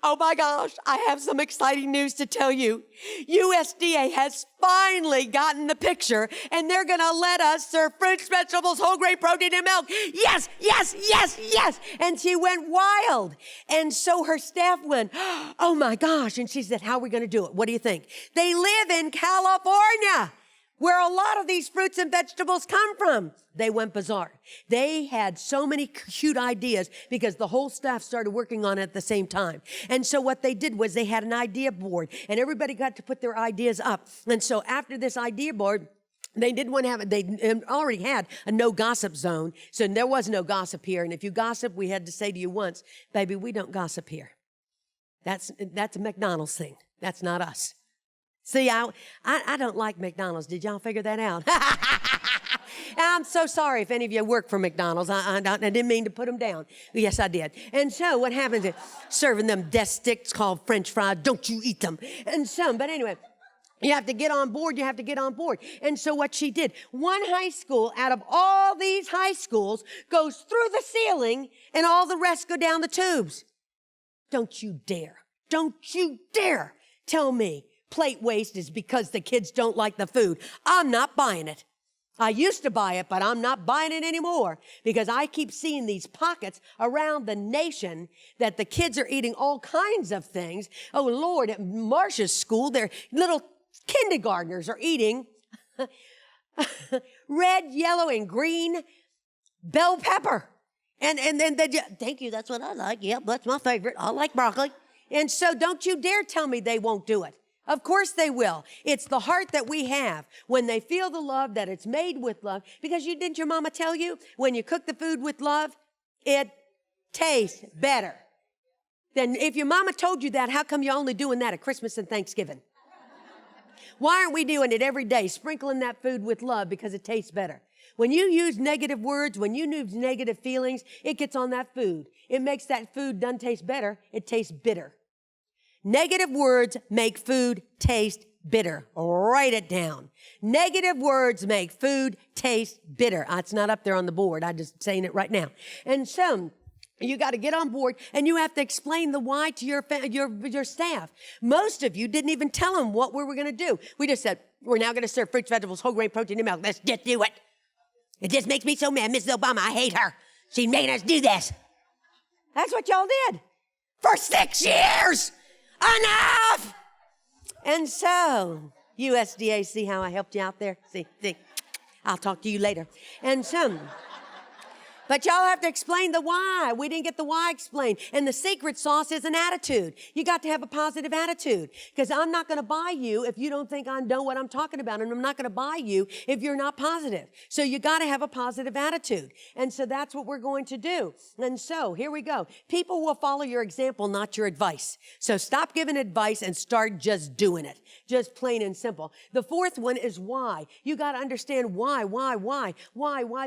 oh my gosh, I have some exciting news to tell you. USDA has finally gotten the picture, and they're going to let us serve fruits, vegetables, whole grain, protein, and milk. Yes, yes, yes, yes. And she went wild. And so her staff went, oh my gosh. And she said, how are we going to do it? What do you think? They live in California, where a lot of these fruits and vegetables come from. They went bizarre. They had so many cute ideas because the whole staff started working on it at the same time. And so what they did was they had an idea board, and everybody got to put their ideas up. And so after this idea board, they didn't want to have it. They already had a no gossip zone. So there was no gossip here. And if you gossip, we had to say to you once, baby, we don't gossip here. That's a McDonald's thing. That's not us. See, I don't like McDonald's. Did y'all figure that out? I'm so sorry if any of you work for McDonald's. I didn't mean to put them down. Yes, I did. And so what happens is serving them death sticks called French fries. Don't you eat them. And so, but anyway, you have to get on board. You have to get on board. And so what she did, one high school out of all these high schools goes through the ceiling and all the rest go down the tubes. Don't you dare. Don't you dare tell me plate waste is because the kids don't like the food. I'm not buying it. I used to buy it, but I'm not buying it anymore because I keep seeing these pockets around the nation that the kids are eating all kinds of things. Oh, Lord, at Marcia's school, their little kindergartners are eating red, yellow, and green bell pepper. And then thank you, that's what I like. Yep, that's my favorite. I like broccoli. And so don't you dare tell me they won't do it. Of course they will. It's the heart that we have when they feel the love, that it's made with love. Because didn't your mama tell you when you cook the food with love, it tastes better? Then if your mama told you that, how come you're only doing that at Christmas and Thanksgiving? Why aren't we doing it every day, sprinkling that food with love because it tastes better? When you use negative words, when you use negative feelings, it gets on that food. It makes that food doesn't taste better, it tastes bitter. Negative words make food taste bitter. Write it down. Negative words make food taste bitter. It's not up there on the board. I'm just saying it right now. And so You got to get on board, and you have to explain the why to your staff. Most of you didn't even tell them what we were going to do. We just said, we're now going to serve fruits, vegetables, whole grain protein, and milk. Let's just do it. It just makes me so mad. Mrs. Obama, I hate her. She's making us do this. That's what y'all did for 6 years. Enough. And so, USDA, see how I helped you out there? See, I'll talk to you later. And so, but y'all have to explain the why. We didn't get the why explained. And the secret sauce is an attitude. You got to have a positive attitude, because I'm not going to buy you if you don't think I know what I'm talking about. And I'm not going to buy you if you're not positive. So you got to have a positive attitude. And so that's what we're going to do. And so here we go. People will follow your example, not your advice. So stop giving advice and start just doing it. Just plain and simple. The fourth one is why. You got to understand why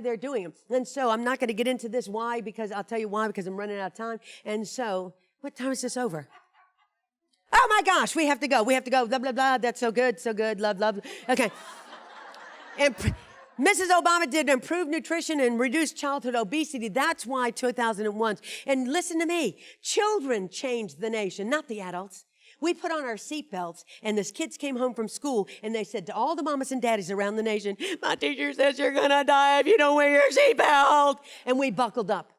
they're doing it. And so I'm not going to get into this why, because I'll tell you why, because I'm running out of time. And so, what time is this over? Oh my gosh, we have to go, blah, blah, blah. That's so good, love. Okay. And Mrs. Obama did improve nutrition and reduce childhood obesity. That's why 2001. And listen to me, children changed the nation, not the adults. We put on our seatbelts, and the kids came home from school, and they said to all the mamas and daddies around the nation, my teacher says you're going to die if you don't wear your seatbelt. And we buckled up.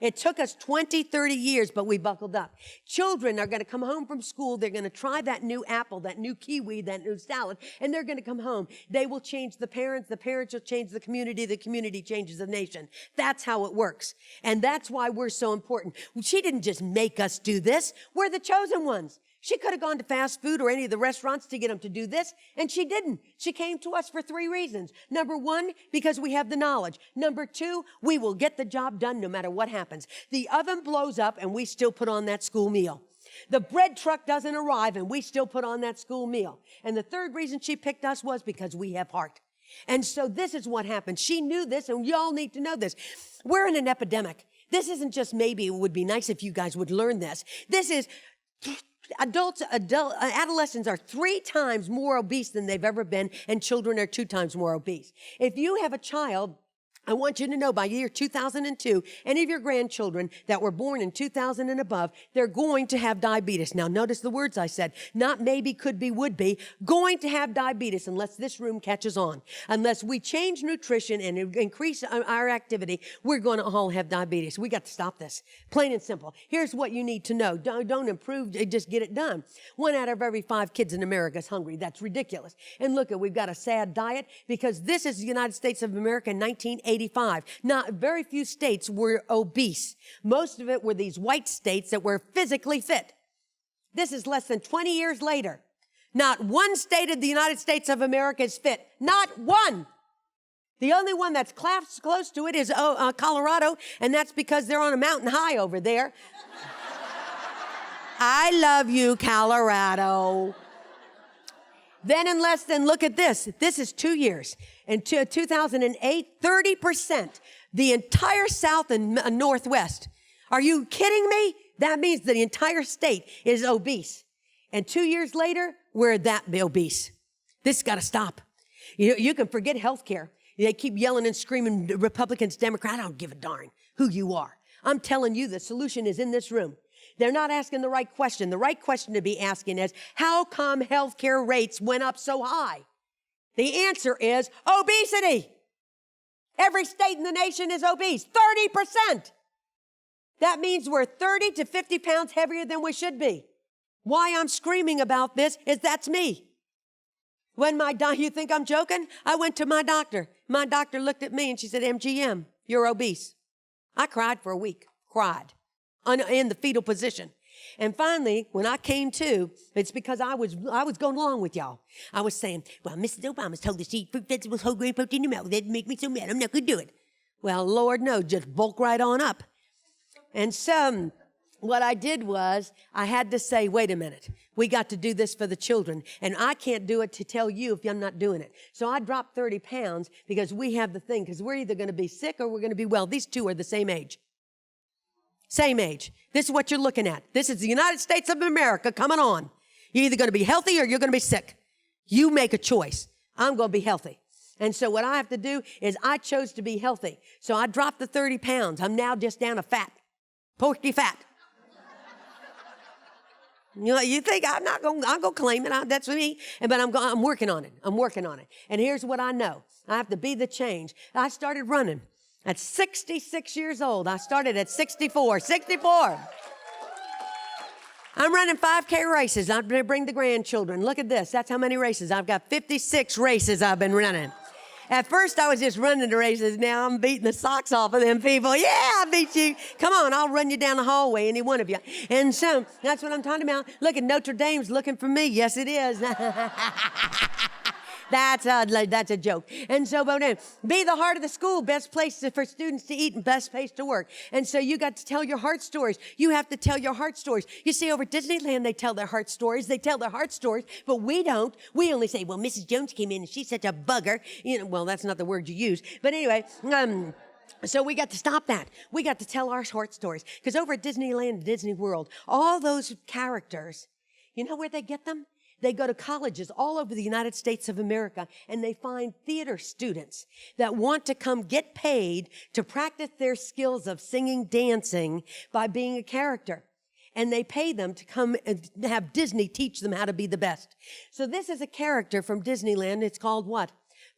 It took us 20, 30 years, but we buckled up. Children are going to come home from school. They're going to try that new apple, that new kiwi, that new salad, and they're going to come home. They will change the parents will change the community changes the nation. That's how it works. And that's why we're so important. She didn't just make us do this. We're the chosen ones. She could have gone to fast food or any of the restaurants to get them to do this, and she didn't. She came to us for 3 reasons. Number 1, because we have the knowledge. Number 2, we will get the job done no matter what happens. The oven blows up, and we still put on that school meal. The bread truck doesn't arrive, and we still put on that school meal. And the third reason she picked us was because we have heart. And so this is what happened. She knew this, and y'all need to know this. We're in an epidemic. This isn't just maybe it would be nice if you guys would learn this. This is... Adolescents are 3 times more obese than they've ever been, and children are 2 times more obese. If you have a child, I want you to know by year 2002, any of your grandchildren that were born in 2000 and above, they're going to have diabetes. Now, notice the words I said. Not maybe, could be, would be. Going to have diabetes unless this room catches on. Unless we change nutrition and increase our activity, we're going to all have diabetes. We got to stop this. Plain and simple. Here's what you need to know. Don't improve, just get it done. 1 out of every 5 kids in America is hungry. That's ridiculous. And look, we've got a sad diet because this is the United States of America in 1980. Not very few states were obese. Most of it were these white states that were physically fit. This is less than 20 years later. Not one state of the United States of America is fit. Not one. The only one that's close to it is Colorado, and that's because they're on a mountain high over there. I love you, Colorado. Then in less than, look at this. This is 2 years. In 2008, 30%. The entire South and Northwest. Are you kidding me? That means the entire state is obese. And 2 years later, we're that obese. This has got to stop. You can forget health care. They keep yelling and screaming, Republicans, Democrats. I don't give a darn who you are. I'm telling you, the solution is in this room. They're not asking the right question. The right question to be asking is, how come healthcare rates went up so high? The answer is obesity. Every state in the nation is obese, 30%. That means we're 30 to 50 pounds heavier than we should be. Why I'm screaming about this is that's me. When you think I'm joking? I went to my doctor. My doctor looked at me and she said, MGM, you're obese. I cried for a week, cried. In the fetal position. And finally, when I came to, it's because I was going along with y'all. I was saying, well, Mrs. Obama's told us to eat fruit, vegetables, whole grain protein, and milk. That'd make me so mad. I'm not going to do it. Well, Lord, no, just bulk right on up. And so what I did was I had to say, wait a minute. We got to do this for the children. And I can't do it to tell you if I'm not doing it. So I dropped 30 pounds because we have the thing, because we're either going to be sick or we're going to be well. These two are the same age. Same age. This is what you're looking at. This is the United States of America coming on. You're either going to be healthy or you're going to be sick. You make a choice. I'm going to be healthy. And so what I have to do is I chose to be healthy. So I dropped the 30 pounds. I'm now just down to fat. Porky fat. You know, you think I'm gonna claim it. That's me. But I'm working on it. I'm working on it. And here's what I know. I have to be the change. I started running at 66 years old. I started at 64. 64. I'm running 5K races. I'm going to bring the grandchildren. Look at this. That's how many races. I've got 56 races I've been running. At first, I was just running the races. Now I'm beating the socks off of them people. Yeah, I beat you. Come on, I'll run you down the hallway, any one of you. And so that's what I'm talking about. Look at Notre Dame's looking for me. Yes, it is. That's a joke. And so, be the heart of the school, best place for students to eat and best place to work. And so you got to tell your heart stories. You have to tell your heart stories. You see, over at Disneyland, they tell their heart stories. They tell their heart stories, but we don't. We only say, well, Mrs. Jones came in and she's such a bugger. You know, well, that's not the word you use. But anyway, so we got to stop that. We got to tell our heart stories. Because over at Disneyland, Disney World, all those characters, you know where they get them? They go to colleges all over the United States of America, and they find theater students that want to come get paid to practice their skills of singing, dancing by being a character. And they pay them to come and have Disney teach them how to be the best. So this is a character from Disneyland. It's called what?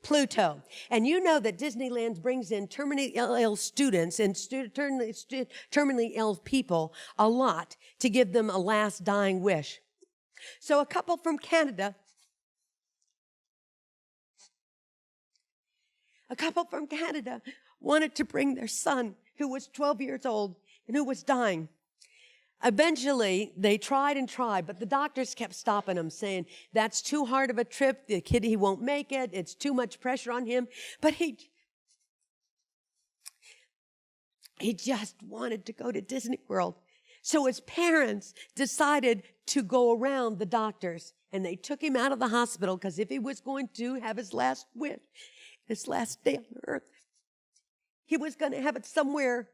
Pluto. And you know that Disneyland brings in terminally ill students and terminally ill people a lot to give them a last dying wish. So a couple from Canada wanted to bring their son, who was 12 years old and who was dying. Eventually, they tried and tried, but the doctors kept stopping them, saying, that's too hard of a trip. The kid, he won't make it. It's too much pressure on him. But he just wanted to go to Disney World. So his parents decided to go around the doctors, and they took him out of the hospital because if he was going to have his last wish, his last day on earth, he was going to have it somewhere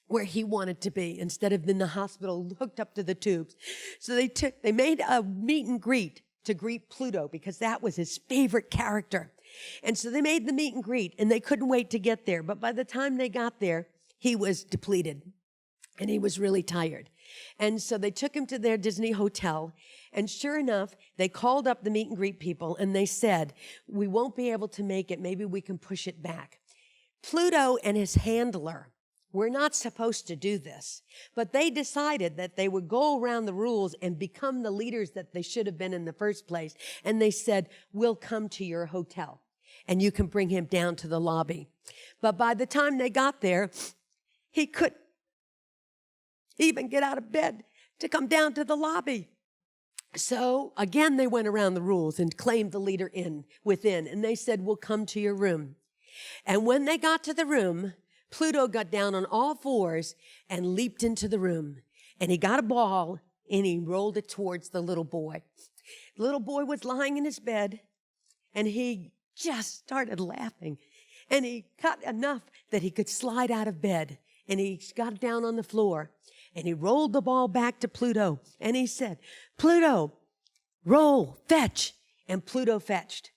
where he wanted to be instead of in the hospital hooked up to the tubes. So they made a meet and greet to greet Pluto because that was his favorite character. And so they made the meet and greet, and they couldn't wait to get there. But by the time they got there, he was depleted. And he was really tired. And so they took him to their Disney hotel. And sure enough, they called up the meet and greet people and they said, we won't be able to make it. Maybe we can push it back. Pluto and his handler were not supposed to do this, but they decided that they would go around the rules and become the leaders that they should have been in the first place. And they said, we'll come to your hotel and you can bring him down to the lobby. But by the time they got there, he couldn't even get out of bed to come down to the lobby. So again, they went around the rules and claimed the leader within, and they said, we'll come to your room. And when they got to the room, Pluto got down on all fours and leaped into the room. And he got a ball and he rolled it towards the little boy. The little boy was lying in his bed and he just started laughing. And he got enough that he could slide out of bed. And he got down on the floor and he rolled the ball back to Pluto. And he said, Pluto, roll, fetch. And Pluto fetched.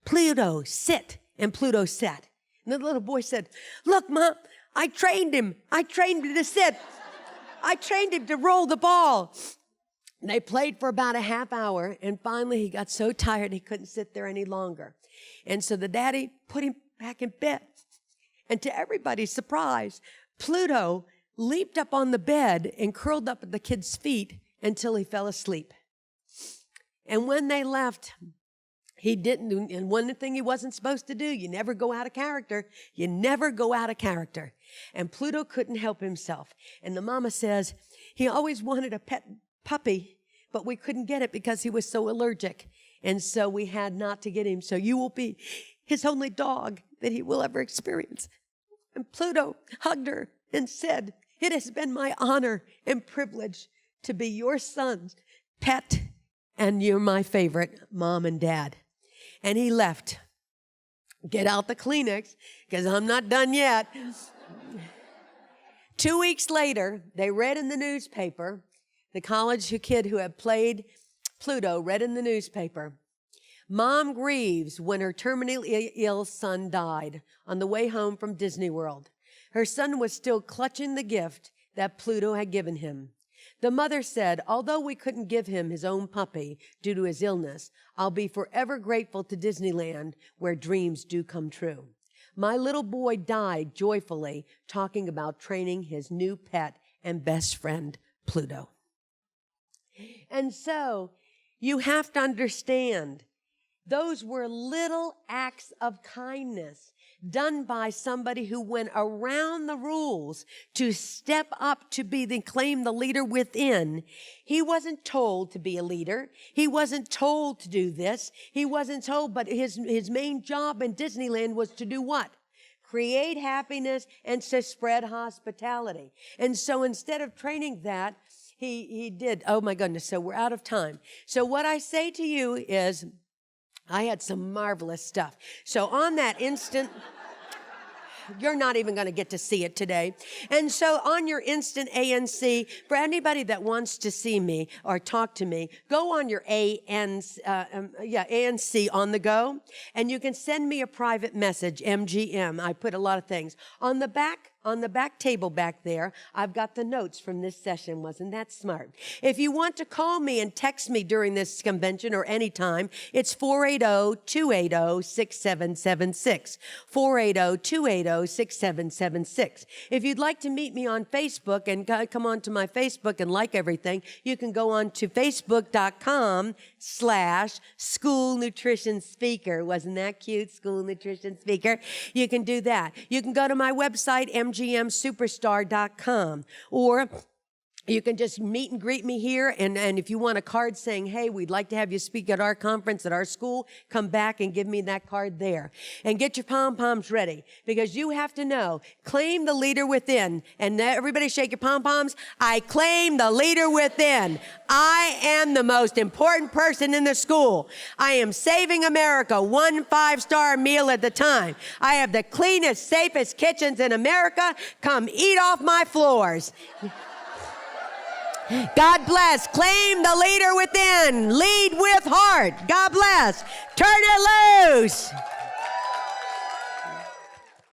Pluto, sit. And Pluto sat. And the little boy said, look, Mom, I trained him. I trained him to sit. I trained him to roll the ball. And they played for about a half hour. And finally, he got so tired he couldn't sit there any longer. And so the daddy put him back in bed. And to everybody's surprise, Pluto leaped up on the bed and curled up at the kid's feet until he fell asleep. And when they left, he didn't, and one thing he wasn't supposed to do, you never go out of character. You never go out of character. And Pluto couldn't help himself. And the mama says, he always wanted a pet puppy, but we couldn't get it because he was so allergic. And so we had not to get him. So you will be his only dog that he will ever experience. And Pluto hugged her and said, it has been my honor and privilege to be your son's pet, and you're my favorite mom and dad. And he left. Get out the Kleenex, because I'm not done yet. 2 weeks later, they read in the newspaper, the college kid who had played Pluto read in the newspaper, Mom grieves when her terminally ill son died on the way home from Disney World. Her son was still clutching the gift that Pluto had given him. The mother said, although we couldn't give him his own puppy due to his illness, I'll be forever grateful to Disneyland where dreams do come true. My little boy died joyfully talking about training his new pet and best friend, Pluto. And so you have to understand, those were little acts of kindness done by somebody who went around the rules to step up to claim the leader within. He wasn't told to be a leader. He wasn't told to do this. He wasn't told, but his main job in Disneyland was to do what? Create happiness and to spread hospitality. And so instead of training that, he did. Oh my goodness, so we're out of time. So what I say to you is, I had some marvelous stuff. So on that instant, you're not even going to get to see it today. And so on your instant ANC, for anybody that wants to see me or talk to me, go on your ANC on the go, and you can send me a private message, MGM. I put a lot of things. On the back table back there, I've got the notes from this session. Wasn't that smart? If you want to call me and text me during this convention or anytime, it's 480-280-6776. 480-280-6776. If you'd like to meet me on Facebook and come on to my Facebook and like everything, you can go on to facebook.com/school nutrition speaker. Wasn't that cute? School nutrition speaker. You can do that. You can go to my website, mgmsuperstar.com, or you can just meet and greet me here, and if you want a card saying, hey, we'd like to have you speak at our conference at our school, come back and give me that card there. And get your pom-poms ready, because you have to know, claim the leader within. And everybody shake your pom-poms. I claim the leader within. I am the most important person in the school. I am saving America 1 5-star meal at a time. I have the cleanest, safest kitchens in America. Come eat off my floors. God bless. Claim the leader within. Lead with heart. God bless. Turn it loose.